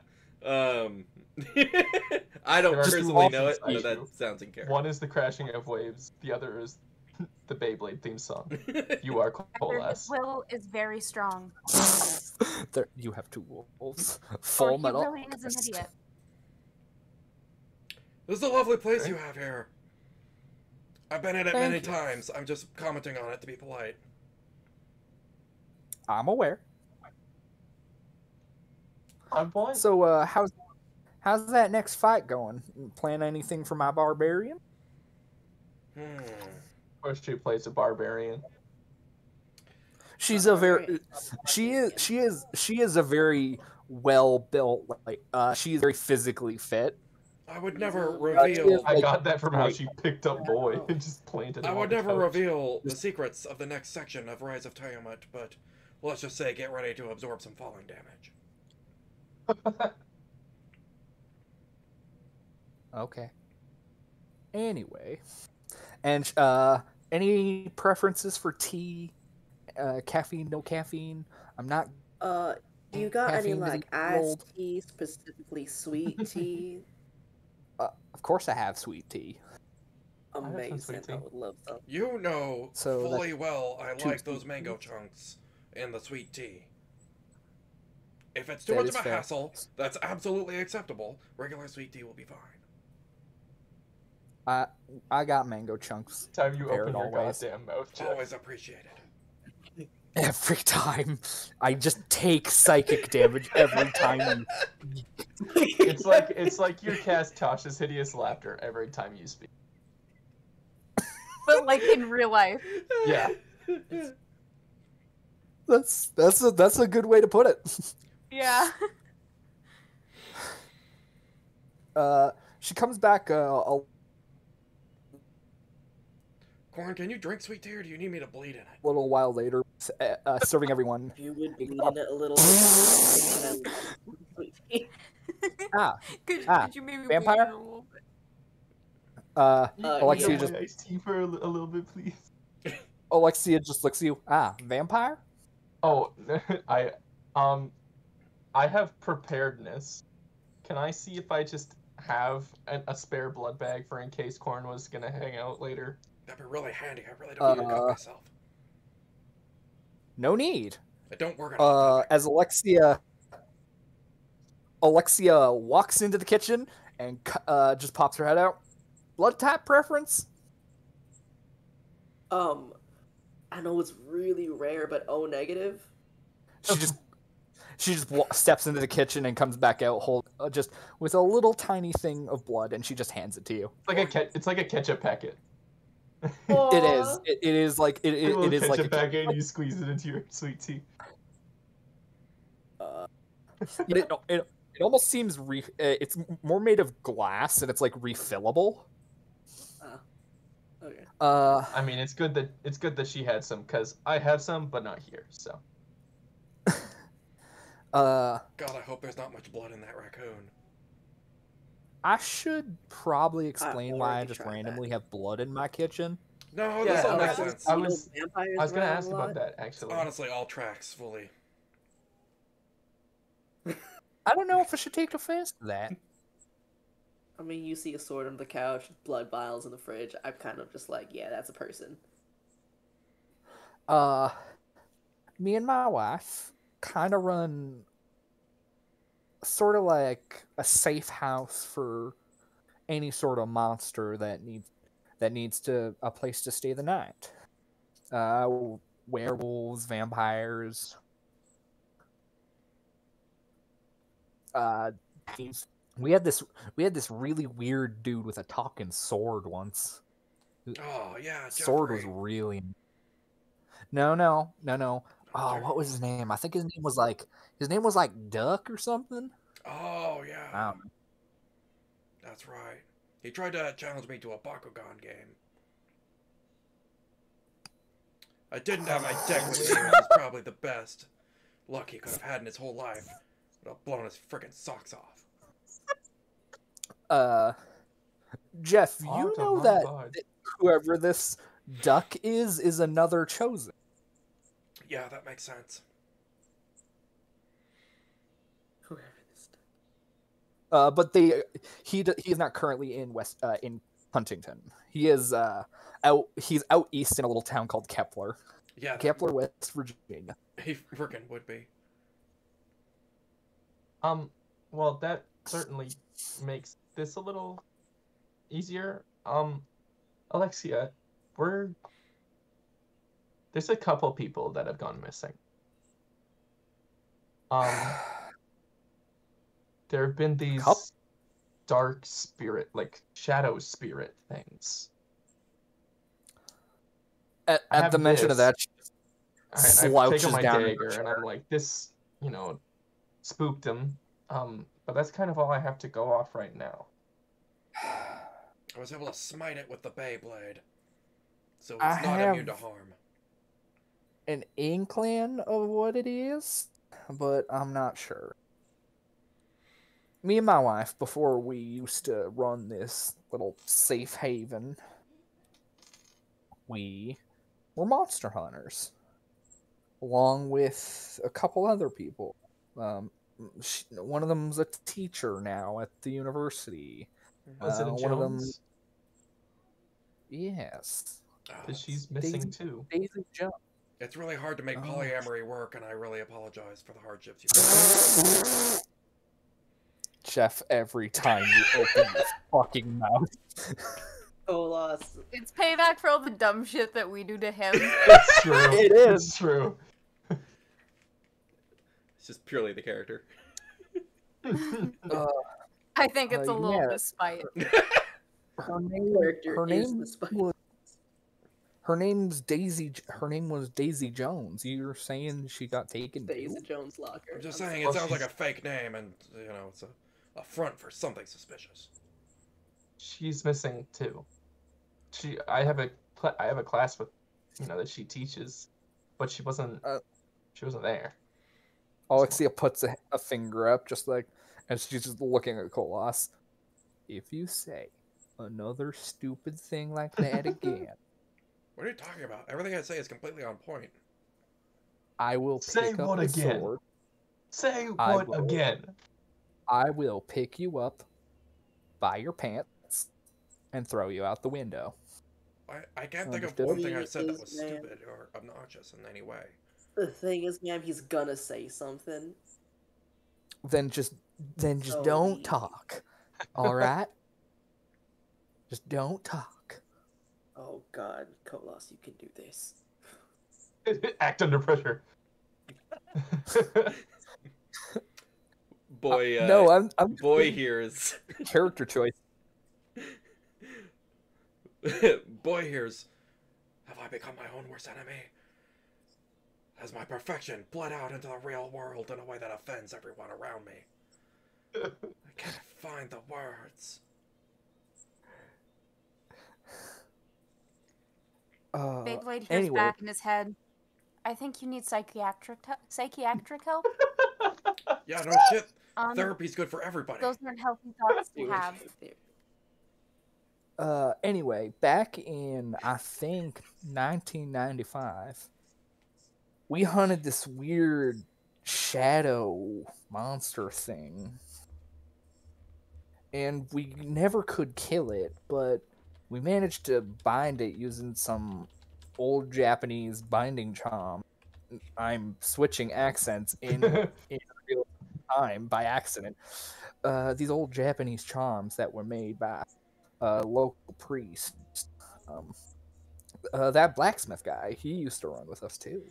I don't personally know it, but that sounds in character.
One is the crashing of waves, the other is the Beyblade theme song. You are Cholas.
His will is very strong.
You have two wolves. Full metal.
He really is an idiot.
This is a lovely place you have here. I've been in it many times. I'm just commenting on it to be polite.
I'm aware.
I'm fine.
So, how's that next fight going? Plan anything for my barbarian?
First, she plays a barbarian.
She's a very, she is a very well built. Like, she's very physically fit.
I would never reveal.
I got that from how she picked up Boy and just planted him.
I would never reveal the secrets of the next section of Rise of Tiamat, but let's just say get ready to absorb some falling damage.
Okay. Anyway, and any preferences for tea? Caffeine? No caffeine? I'm not.
Do you got any like iced tea, specifically sweet tea?
Of course, I have sweet tea.
Amazing! I would love some.
You know fully well I like those mango chunks in the sweet tea. If it's too much of a hassle, that's absolutely acceptable. Regular sweet tea will be fine.
I got mango chunks.
Time you open your goddamn mouth, Jeff.
Always appreciated.
Every time. I just take psychic damage every time.
It's like you cast Tasha's hideous laughter every time you speak.
But like in real life.
Yeah.
That's a good way to put it.
Yeah.
She comes back
Khorn, can you drink sweet tea or do you need me to bleed in it?
a little while later, serving everyone.
You would bleed in it a little bit.
Could you maybe
vampire?
bleed in it a little bit?
Alexia just
iced tea for a little bit, please.
Alexia just looks at you. Vampire?
Oh, I have preparedness. Can I see if I just have a spare blood bag for in case Khorn was gonna hang out later?
That'd be really handy. I really don't need to cut myself.
No need.
I don't work on
as Alexia walks into the kitchen and just pops her head out. Blood type preference?
I know it's really rare, but O negative.
She just steps into the kitchen and comes back out, just with a little tiny thing of blood, and she just hands it to you.
It's like a ketchup packet.
It is. It is like it is like a
packet, and you squeeze it into your sweet tea.
It almost seems it's more made of glass, and it's like refillable.
Okay.
I mean, it's good that she had some, because I have some, but not here. So.
God, I hope there's not much blood in that raccoon.
I should probably explain why I just randomly have blood in my kitchen.
No, this all makes sense.
I was gonna ask about that, actually.
Honestly, all tracks fully.
I don't know if I should take offense to that.
I mean, you see a sword on the couch, blood vials in the fridge. I'm kind of just like, yeah, that's a person.
Me and my wife kind of run sort of like a safe house for any sort of monster that needs a place to stay the night. Werewolves, vampires. We had this really weird dude with a talking sword once.
Oh yeah, Jeffrey.
Sword was really. No. Oh, what was his name? I think his name was like Duck or something.
Oh yeah.
I don't know.
That's right. He tried to challenge me to a Bakugan game. I didn't have my deck with me, which was probably the best luck he could have had in his whole life. But I've blown his freaking socks off.
Jeff, you know that whoever this Duck is another chosen.
Yeah, that makes sense.
But he is not currently in in Huntington. He is he's out east in a little town called Kepler.
Yeah,
Kepler, West Virginia.
He freaking would be.
Well, that certainly makes this a little easier. Alexia, there's a couple people that have gone missing. There have been these dark spirit, like shadow spirit things.
At the mention of that,
I've taken my dagger and I'm like, this, spooked him. But that's kind of all I have to go off right now.
I was able to smite it with the Bayblade, so it's not immune to harm.
An inkling of what it is, but I'm not sure. Me and my wife, before we used to run this little safe haven, we were monster hunters, along with a couple other people. One of them's a teacher now at the university.
Was it a Jones? One of them,
yes.
Because she's missing too.
Daisy Jones.
It's really hard to make polyamory work, and I really apologize for the hardships you've had.
Jeff, every time you open your fucking mouth.
Cholas.
It's payback for all the dumb shit that we do to him.
It's true.
It is.
It's true.
It's just purely the character.
I think it's a little despite.
Her name was Daisy Jones. You're saying she got taken?
Daisy Jones locker.
I'm just saying it sounds like a fake name, and it's a front for something suspicious.
She's missing too. I have a class with, that she teaches, but she wasn't there.
Alexia puts a finger up, just like, and she's just looking at Cholas. If you say another stupid thing like that again.
What are you talking about? Everything I say is completely on point.
I will pick up the sword.
Say what again?
I will pick you up by your pants and throw you out the window.
I can't think of one thing I said that was stupid or obnoxious in any way.
The thing is, ma'am, he's gonna say something.
Then just don't talk. All right? Just don't talk.
Oh God, Cholas, you can do this.
Act under pressure.
Boy,
no, I'm
boy hears.
character choice.
Boy hears, have I become my own worst enemy? Has my perfection bled out into the real world in a way that offends everyone around me? I can't find the words.
Beyblade hears
anyway.
back in his head. I think you need psychiatric help.
Yeah, no shit. Therapy's good for everybody.
Those aren't healthy thoughts to have.
Anyway, back in, I think, 1995, we hunted this weird shadow monster thing. And we never could kill it, but we managed to bind it using some old Japanese binding charm. I'm switching accents in real time by accident. These old Japanese charms that were made by local priests. That blacksmith guy, he used to run with us too.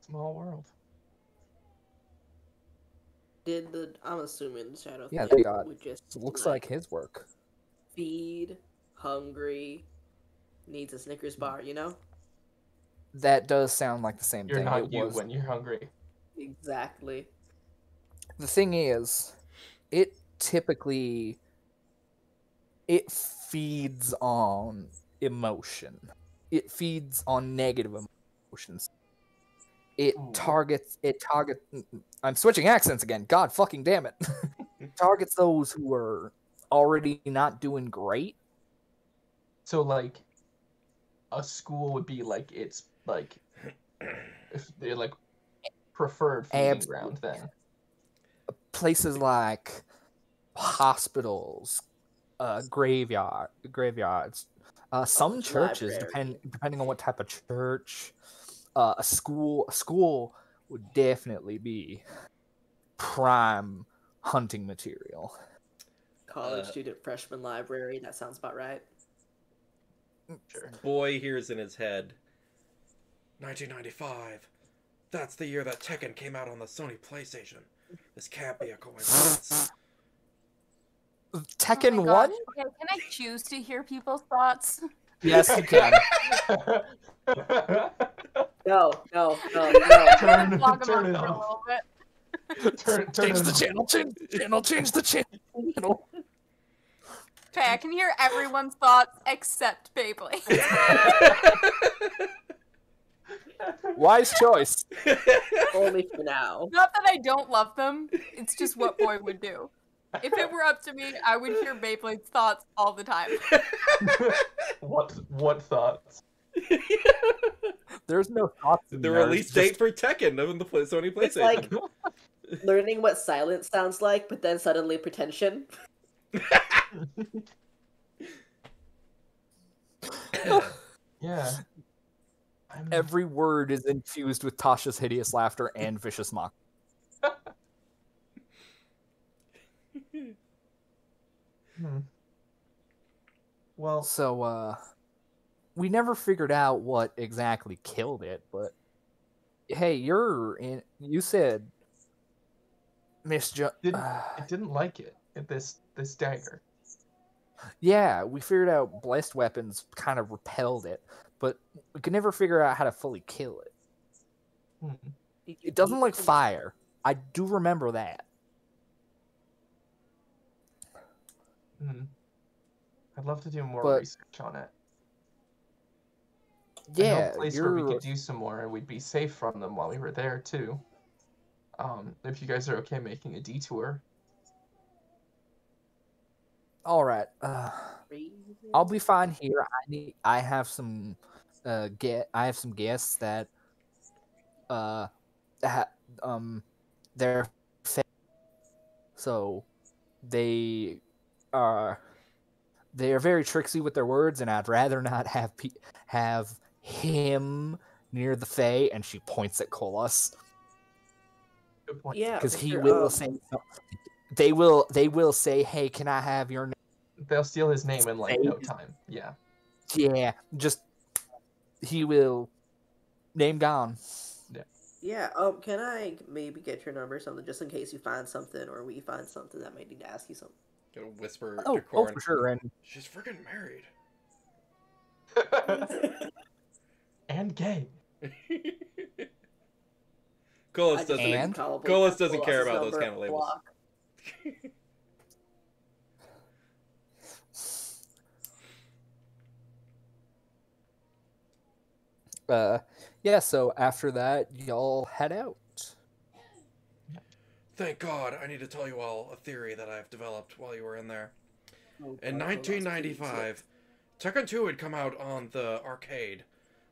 Small world.
I'm assuming the shadow
Yeah,
thing
God.
would just
Looks like his work.
Feed, hungry, needs a Snickers bar, you know?
That does sound like the same
You're
thing.
not you when you're hungry.
Exactly.
The thing is, it typically feeds on emotion. It feeds on negative emotions. It targets. I'm switching accents again. God fucking damn it! Targets those who are already not doing great.
So like, a school would be like its like, if they're like preferred feeding ground then.
Places like hospitals, graveyards, some churches, depending on what type of church. A school would definitely be prime hunting material.
College student freshman library, that sounds about right.
Sure.
Boy hears in his head.
1995. That's the year that Tekken came out on the Sony PlayStation. This can't be a coincidence.
Tekken 1?
Okay, can I choose to hear people's thoughts?
Yes, you can.
No.
Turn it off.
Change the channel.
Okay, I can hear everyone's thoughts except Beyblade.
Wise choice.
Only for now.
Not that I don't love them, it's just what Boy would do. If it were up to me, I would hear Beyblade's thoughts all the time.
What thoughts?
There's no thoughts.
The release date for Tekken on the Sony PlayStation.
It's like learning what silence sounds like, but then suddenly pretension.
Yeah.
Every word is infused with Tasha's hideous laughter and vicious mock.
Well,
so we never figured out what exactly killed it, but hey, you said Miss
it didn't like it. This dagger.
Yeah, we figured out blessed weapons kind of repelled it, but we could never figure out how to fully kill it. It doesn't like fire. I do remember that.
I'd love to do more research on it.
Yeah,
I know a place where we could do some more and we'd be safe from them while we were there too. If you guys are okay making a detour.
All right. I'll be fine here. I have some guests that they're so they are very tricksy with their words, and I'd rather not have him near the Fae. And she points at Cholas.
Good point.
Yeah,
because he will say they will say, "Hey, can I have your name?"
They'll steal his name in like no time. Yeah.
Yeah, just he will name gone.
Yeah, can I maybe get your number or something, just in case you find something or we find something that might need to ask you something?
Gonna whisper to
Oh,
Khorn.
for sure. And
She's freaking married.
And gay.
Cholas doesn't care about those kind of labels.
Yeah, so after that, y'all head out.
Thank God, I need to tell you all a theory that I've developed while you were in there.
Oh,
In
God,
1995, Tekken 2 had come out on the arcade,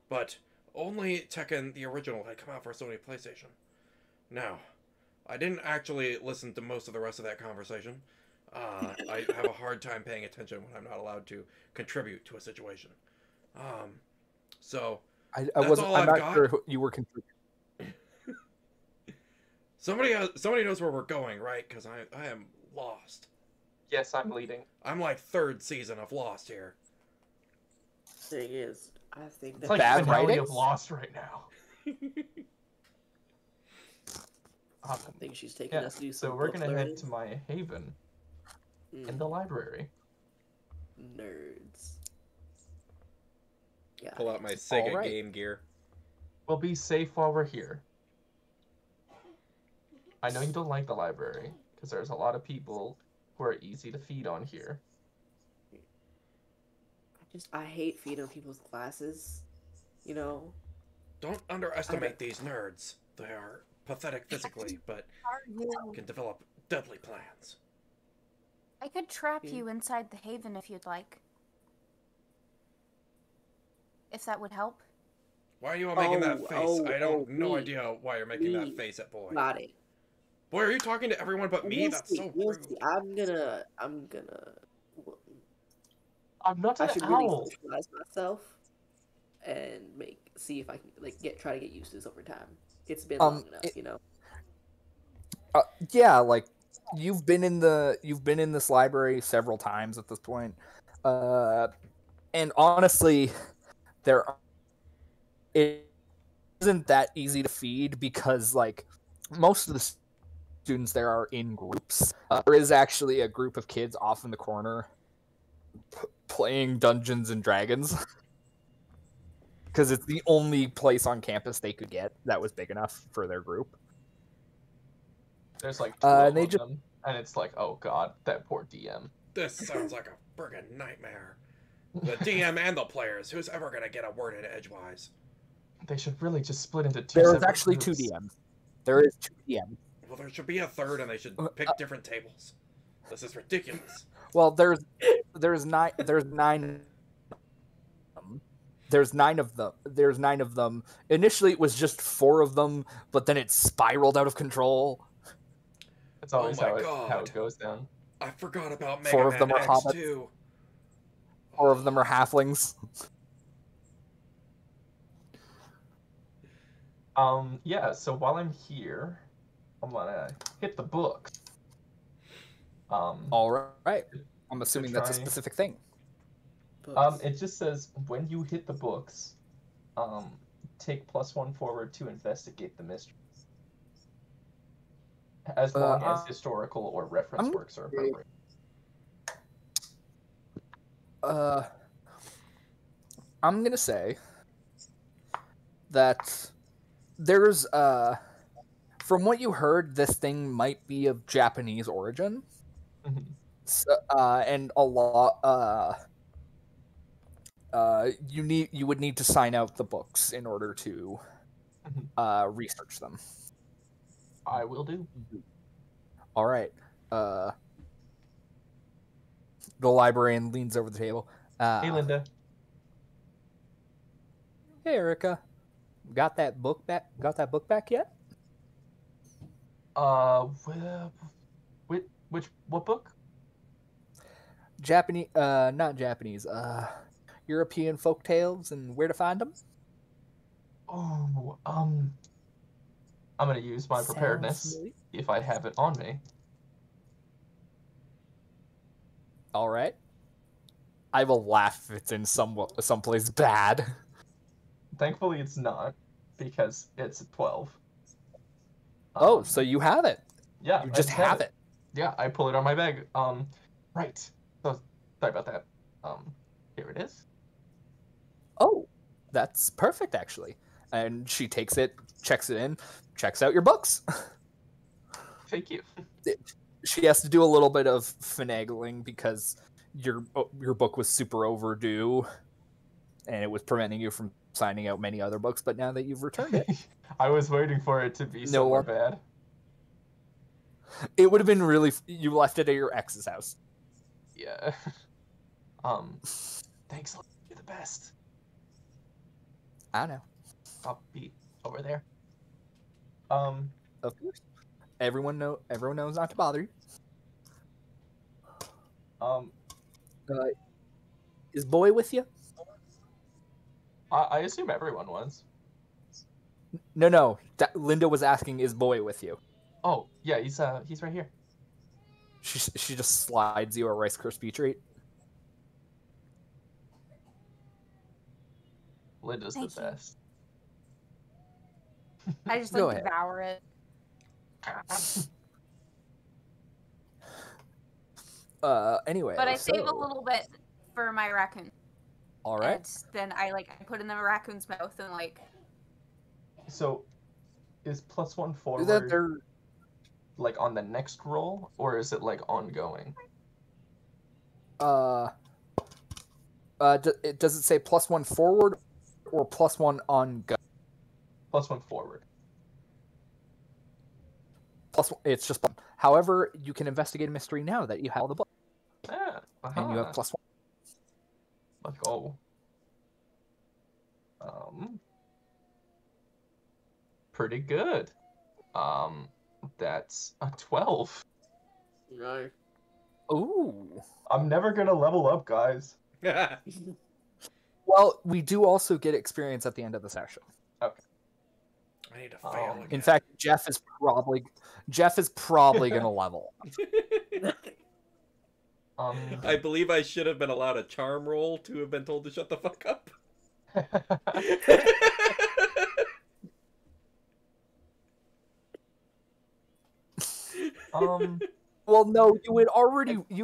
but only Tekken, the original, had come out for Sony PlayStation. Now, I didn't actually listen to most of the rest of that conversation. I have a hard time paying attention when I'm not allowed to contribute to a situation. So
I'm
that's all I've
not
got.
sure who you were contributing.
Somebody knows where we're going, right? Because I am lost.
Yes, I'm leading.
I'm like third season of Lost here.
Thing is, I think
It's like
bad
the finale
writing?
of Lost right now.
I think she's taking us to do some
so we're
book
gonna
learning.
head to my haven in the library.
Nerds. Yeah.
Pull out my Sega Game Gear.
We'll be safe while we're here. I know you don't like the library, because there's a lot of people who are easy to feed on here.
I hate feeding people's classes, you know?
Don't underestimate these nerds. They are pathetic physically, but can develop deadly plans.
I could trap you inside the haven if you'd like. If that would help.
Why are you all making that face? I don't no idea why you're making that face at Boy.
Got it.
Boy, are you talking to everyone but me? That's so rude.
I'm gonna
I
should really socialize myself and see if I can try to get used to this over time. It's been long enough, you know.
Yeah, like you've been in this library several times at this point, and honestly, it isn't that easy to feed because like most of the students there are in groups. There is actually a group of kids off in the corner playing Dungeons and Dragons because it's the only place on campus they could get that was big enough for their group.
There's like 12 of them, and it's like, oh god, that poor DM.
This sounds like a friggin' nightmare. The DM and the players, who's ever gonna get a word in edgewise?
They should really just split into two.
There's actually groups. 2 DMs. There is 2 DMs.
Well, there should be a third, and they should pick different tables. This is ridiculous.
Well, there's 9 of them. Initially, it was just 4 of them, but then it spiraled out of control.
That's always how it goes down.
I forgot about Mega
4 of them
Man
are
X
hobbits.
too.
4 of them are halflings.
Yeah, so while I'm here, I'm gonna hit the book.
All right. I'm assuming that's a specific thing.
It just says when you hit the books, take +1 forward to investigate the mystery. As long as historical or reference works are appropriate.
I'm gonna say that there's from what you heard, this thing might be of Japanese origin.
Mm-hmm.
So, and a lot you would need to sign out the books in order to research them.
I will do.
All right. The librarian leans over the table.
Hey, Linda.
Hey, Erika. Got that book back? Got that book back yet?
What book?
Japanese, not Japanese. European folk tales and where to find them.
Oh, I'm gonna use my preparedness if I have it on me.
All right. I will laugh if it's in someplace bad.
Thankfully, it's not, because it's 12.
So you have it.
Yeah.
You just have it.
Yeah, I pull it on my bag. Right. So, sorry about that. Here it is.
Oh, that's perfect, actually. And she takes it, checks it in, checks out your books.
Thank you.
She has to do a little bit of finagling because your book was super overdue, and it was preventing you from signing out many other books. But now that you've returned it,
I was waiting for it to be somewhere bad.
It would have been really. You left it at your ex's house.
Yeah. Thanks. You're the best.
I know.
I'll be over there.
Of course. Everyone knows not to bother you. Is Boy with you?
I assume everyone was.
No. Linda was asking, is Boy with you?
Oh, yeah, he's right here.
She just slides you a Rice Krispie treat.
Linda's the best.
I just devour it.
Anyway.
But I save a little bit for my raccoon.
All right.
And then I put it in the raccoon's mouth and
So, is +1 forward like on the next roll, or is it like ongoing?
Does it say +1 forward or +1 on go?
+1 forward.
It's just. However, you can investigate a mystery now that you have the book.
Yeah.
And you have +1.
Let's go. Pretty good. That's a 12.
No.
Ooh.
I'm never gonna level up, guys.
Well, we do also get experience at the end of the session.
Okay.
I need to fail again.
In fact, Jeff is probably gonna level.
I believe I should have been allowed a charm roll to have been told to shut the fuck up.
Well, no, you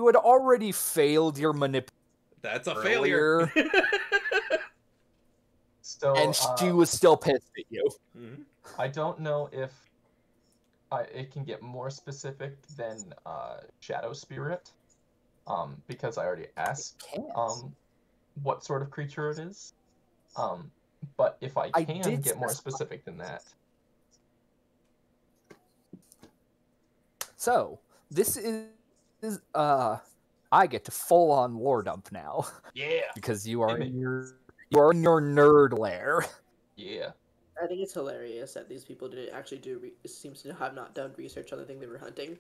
had already failed your manipulation.
That's a failure.
So,
and she was still pissed at you.
I don't know if it can get more specific than Shadow Spirit, because I already asked what sort of creature it is. But if I can get more specific than that.
So, this is I get to full on lore dump now.
Yeah.
Because you are in your nerd lair.
Yeah.
I think it's hilarious that these people didn't actually seems to have not done research on the thing they were hunting.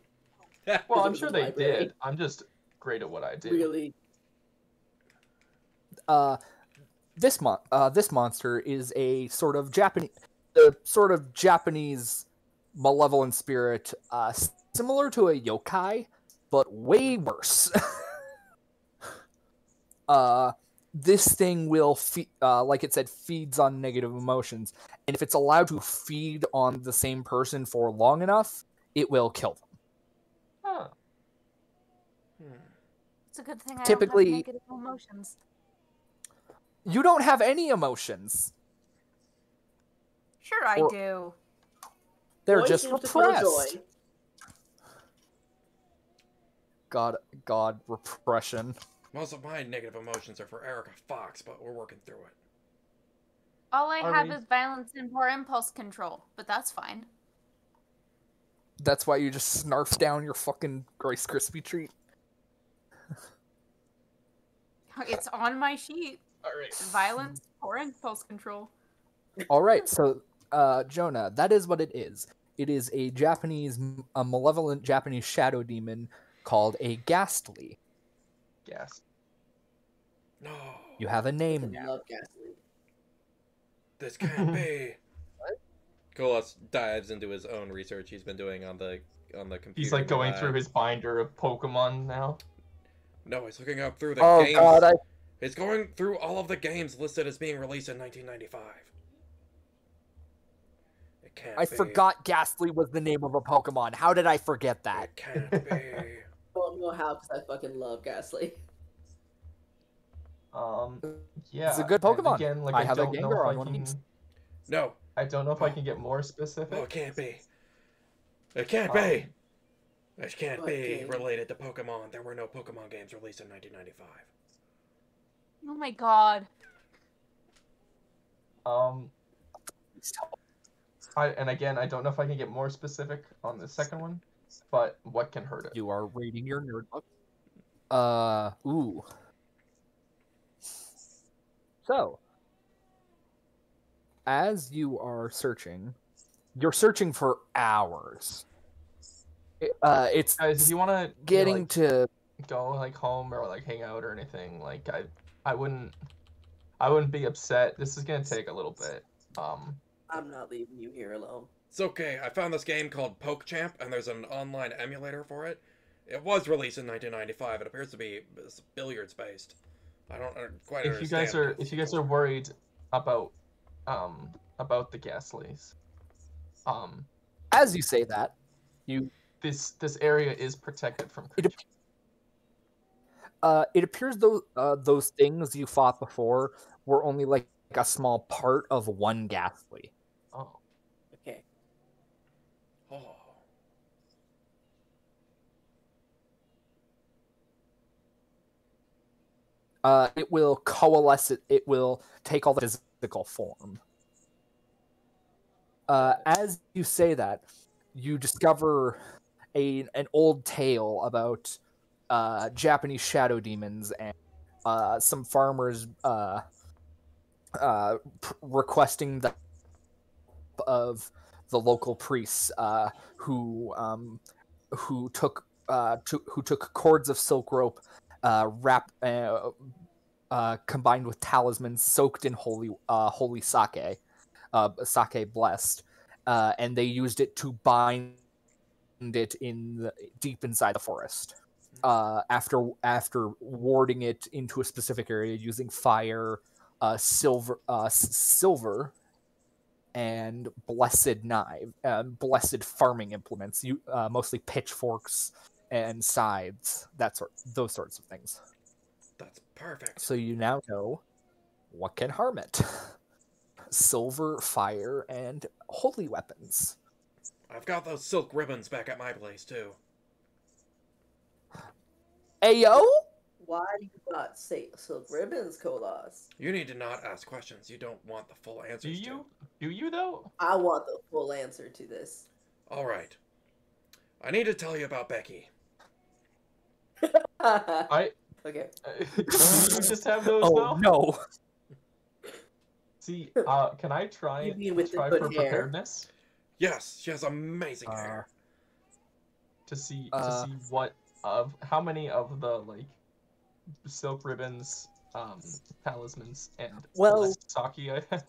Well, I'm sure they did. I'm just great at what I do.
Really.
This monster is a sort of Japanese malevolent spirit, similar to a yokai, but way worse. This thing will, like it said, feeds on negative emotions, and if it's allowed to feed on the same person for long enough, it will kill them.
Huh.
It's a good thing I
Typically,
don't have negative emotions.
You don't have any emotions.
Sure, I do.
They're just repressed. God, repression.
Most of my negative emotions are for Erika Fox, but we're working through it.
All I have is violence and poor impulse control, but that's fine.
That's why you just snarf down your fucking Rice Krispie treat.
It's on my sheet.
All right.
Violence, poor impulse control.
All right, so Jonah, that is what it is. It is a malevolent Japanese shadow demon called a Ghastly.
Gas.
No.
You have a name now.
Love Ghastly.
This can't be.
What? Cholas dives into his own research he's been doing on the computer.
He's like going through his binder of Pokemon now.
No, he's looking up through the games.
Oh God,
He's going through all of the games listed as being released in 1995. It can't
I
be.
forgot Ghastly was the name of a Pokemon. How did I forget that?
It can't be.
I don't know how, because I fucking love Ghastly.
Yeah.
It's a good Pokemon.
Again, like,
I have a
don't know
Gengar
if
on
I
one of
can.
these.
No.
I don't know if I can get more
Oh,
specific.
it can't be. It can't be. It can't be related to Pokemon. There were no Pokemon games released in 1995.
Oh my god.
And again, I don't know if I can get more specific on the second one, but what can hurt it?
You are reading your nerd book. Ooh. So, as you are searching, you're searching for hours. It's
Guys, if you want to
getting to
go like home or like hang out or anything, like I wouldn't be upset. This is gonna take a little bit.
I'm not leaving you here alone.
It's okay. I found this game called PokeChamp, and there's an online emulator for it. It was released in 1995. It appears to be billiards based. I don't quite understand.
If you guys are worried about the Ghastlies,
as you say that,
this area is protected from creatures.
It appears those things you fought before were only like a small part of one Ghastly.
Oh.
Okay.
Oh.
It will coalesce. It will take all the physical form. As you say that, you discover an old tale about Japanese shadow demons and some farmers requesting the of the local priests who took cords of silk rope combined with talismans soaked in holy sake, sake blessed, and they used it to bind it deep inside the forest. After warding it into a specific area using fire, silver, and blessed blessed farming implements, mostly pitchforks and scythes, those sorts of things.
That's perfect.
So you now know what can harm it. Silver, fire, and holy weapons.
I've got those silk ribbons back at my place, too.
Ayo?
Why you got silk ribbons, Cholas?
You need to not ask questions you don't want the full answers to.
Do you, though?
I want the full answer to this.
All right. I need to tell you about Becky.
Okay.
Do you just have those,
though? No.
See, can I try
for
preparedness?
Yes, she has amazing hair.
To see how many of the silk ribbons, talismans, and sake I have.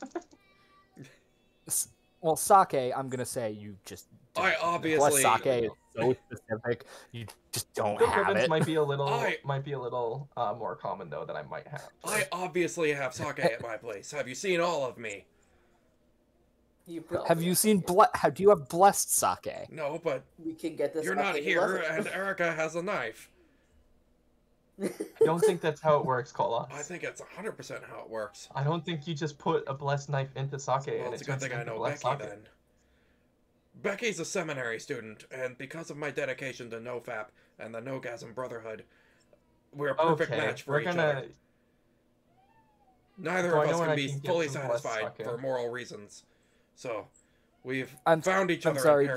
Well, sake, I'm gonna say you just.
I obviously.
Sake is so specific, you just don't
silk
have
ribbons
it.
might be a little more common though that I might have.
I obviously have sake at my place. Have you seen all of me?
Have you seen do you have blessed sake?
No, but
we can get this.
You're not here, and Erika has a knife.
I don't think that's how it works, Cholas.
I think it's 100% how it works.
I don't think you just put a blessed knife into sake and
it's a good thing I know Becky then. Becky's a seminary student, and because of my dedication to NoFap and the No-Gasm Brotherhood, we're a perfect match for each other. Neither of us can be fully satisfied for moral reasons. So, we've found each other.
I'm sorry,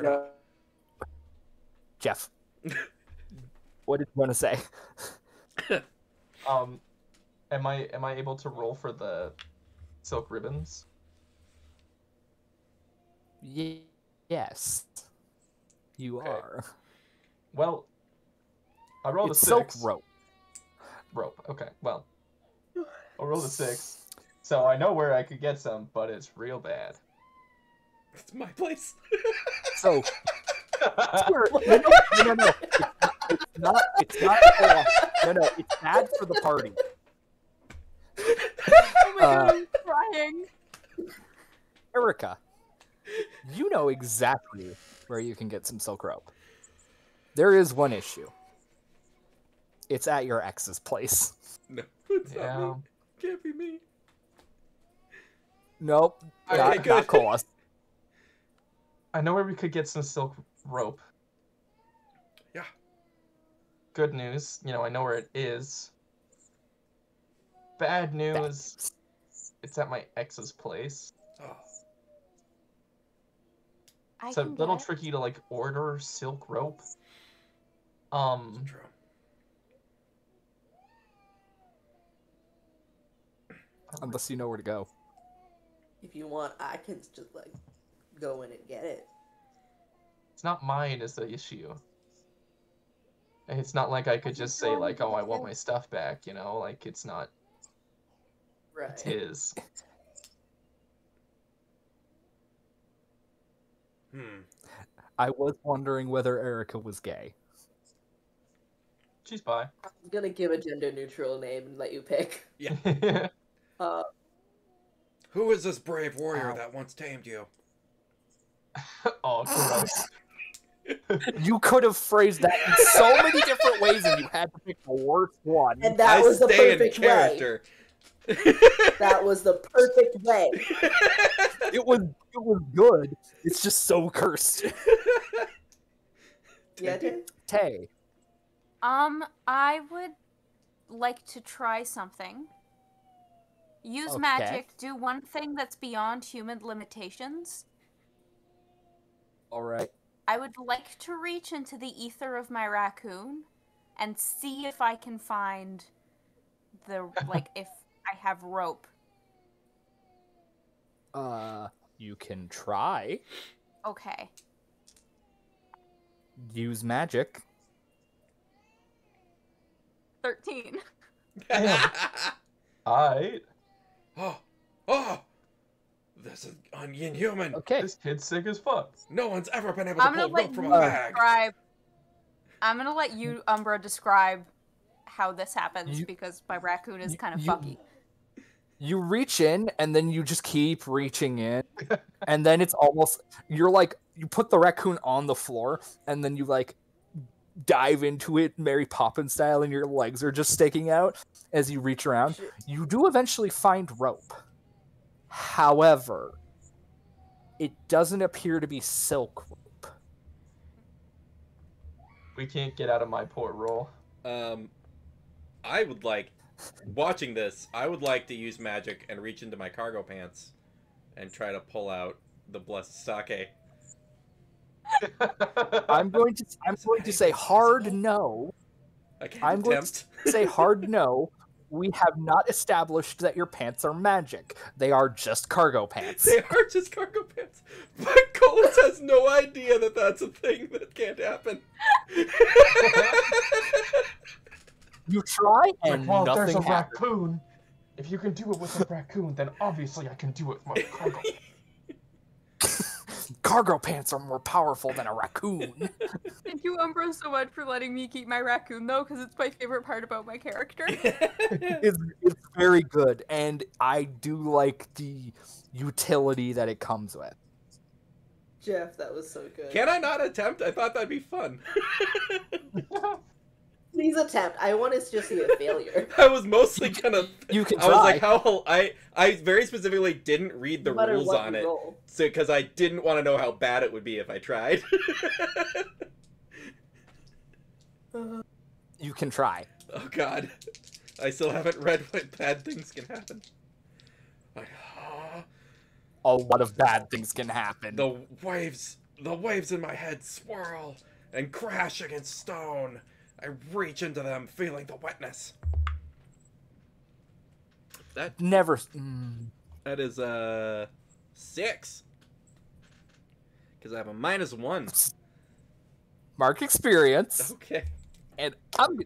Jeff. What did you want to say?
Am I able to roll for the silk ribbons?
Yes, you are.
Well, I rolled a 6.
Silk rope.
Okay, well, I'll roll a 6. So I know where I could get some, but it's real bad.
It's my place.
So, no. It's not. No. It's bad for the party.
Oh my god, I'm crying.
Erika, You know exactly where you can get some silk rope. There is one issue. It's at your ex's place.
No, it's not me. Can't be me.
Nope.
Okay,
not Cholas.
I know where we could get some silk rope.
Yeah.
Good news, I know where it is. Bad news, it's at my ex's place.
Oh.
It's a little tricky to like order silk rope.
True.
Unless you know where to go.
If you want, I can just like go in and get it.
It's not mine is the issue. It's not like I could just say like, oh, I want my stuff back, like it's not.
Right.
It's his.
I was wondering whether Erika was gay.
She's bi.
I'm gonna give a gender neutral name and let you pick.
Yeah.
Who
is this brave warrior that once tamed you?
Oh, gross.
You could have phrased that in so many different ways, and you had to pick the worst one.
And that was the perfect way. That was the perfect way.
It was good. It's just so cursed.
Yeah,
Tay.
I would like to try something. Use magic, do one thing that's beyond human limitations.
Alright.
I would like to reach into the ether of my raccoon and see if I can find if I have rope.
You can try.
Okay.
Use magic.
13.
Damn. Alright.
Oh! This is inhuman.
Okay.
This kid's sick as fuck.
No one's ever been able to pull rope from a bag.
I'm gonna let you, Umbra, describe how this happens because my raccoon is kind of fucky.
You reach in, and then you just keep reaching in, and then it's almost you put the raccoon on the floor, and then you dive into it Mary Poppins style, and your legs are just sticking out as you reach around. You do eventually find rope. However, it doesn't appear to be silk rope.
We can't get out of my poor roll.
I would watching this, I would like to use magic and reach into my cargo pants and try to pull out the blessed sake.
I'm going to say hard no.
I'm
going to say hard no. We have not established that your pants are magic. They are just cargo pants.
They are just cargo pants. But Cholas has no idea that that's a thing that can't happen.
You try and
well,
nothing
there's a
happens.
raccoon. If you can do it with a raccoon, then obviously I can do it with my cargo pants.
Cargo pants are more powerful than a raccoon.
Thank you, Umbra, so much for letting me keep my raccoon, though, because it's my favorite part about my character.
It's very good, and I do like the utility that it comes with.
Jeff, that was so good.
Can I not attempt? I thought that'd be fun.
Please attempt. I want to just see a failure.
I was mostly gonna.
You can
I was like, how? I very specifically didn't read the rules on it, so because I didn't want to know how bad it would be if I tried.
You can try.
Oh God, I still haven't read what bad things can happen.
A lot of bad things can happen.
The waves in my head swirl and crash against stone. I reach into them, feeling the wetness.
That
never.
That is 6. Because I have a -1.
Mark experience.
Okay.
And I'm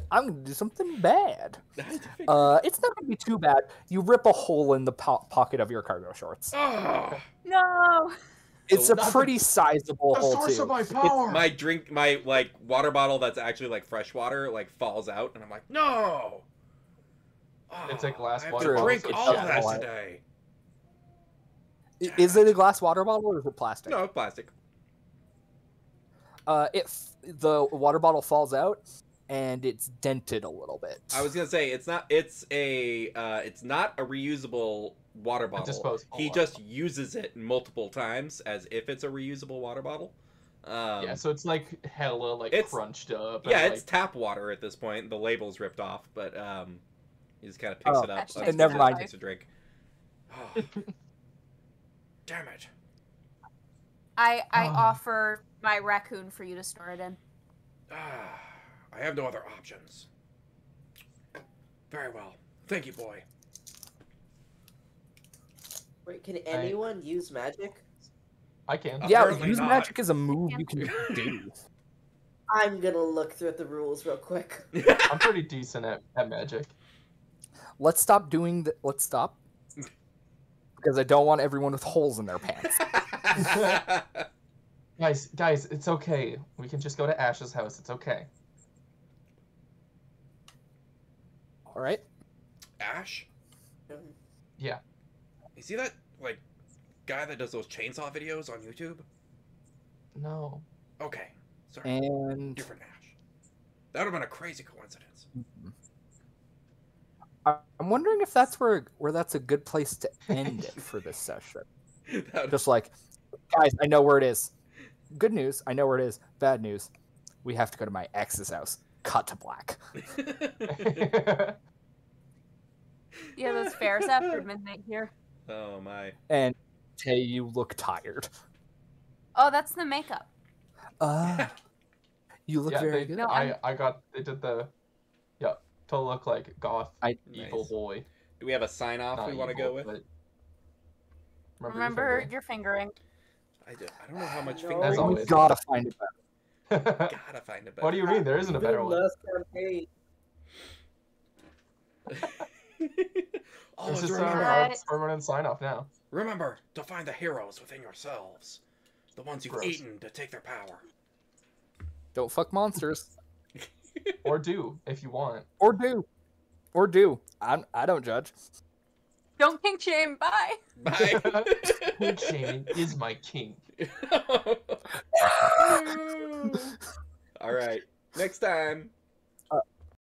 gonna do something bad. It's not gonna be too bad. You rip a hole in the pocket of your cargo shorts.
Oh.
No.
It's a pretty sizable hole
source
too.
Of my power.
My water bottle that's actually fresh water falls out, and I'm like, no.
It's a glass
I have
water
to
bottle.
drink all of that today.
Is it a glass water bottle or is it plastic?
No, it's plastic.
The water bottle falls out and it's dented a little bit.
I was gonna say it's not a reusable water bottle. He just uses it multiple times as if it's a reusable water bottle.
Yeah, so it's like hella crunched up.
Yeah, it's tap water at this point. The label's ripped off, but he just kind of picks it up.
And never mind.
Takes a drink.
Oh. Damn it!
I offer my raccoon for you to store it in.
I have no other options. Very well. Thank you, boy.
Wait, can anyone use magic?
I can.
Yeah, use magic is a move you can do.
I'm gonna look through the rules real quick.
I'm pretty decent at magic.
Let's stop doing the. Let's stop. Because I don't want everyone with holes in their pants.
Guys, it's okay. We can just go to Ash's house. It's okay.
All right.
Ash?
Yeah.
You see that guy that does those chainsaw videos on YouTube?
No.
Okay. Sorry.
And
different Ash. That would have been a crazy coincidence.
I'm wondering if that's where that's a good place to end it for this session. Just like, guys, I know where it is. Good news, I know where it is. Bad news, we have to go to my ex's house. Cut to black.
Yeah, those fairs after midnight here.
Oh my.
And Tay, you look tired.
Oh, that's the makeup.
You look very good.
No,
they did the to look like goth evil boy.
Do we have a sign off we want to go with?
Remember your fingering.
I don't know how much
As
fingering.
always.
Gotta find it better.
Gotta find it better.
What do you mean? There isn't a better one.
Oh,
It's just our permanent sign off now.
Remember to find the heroes within yourselves. The ones you've eaten to take their power.
Don't fuck monsters.
Or do, if you want.
Or do. I don't judge.
Don't kink shame. Bye.
Bye.
Kink shaming is my kink.
All right. Next time.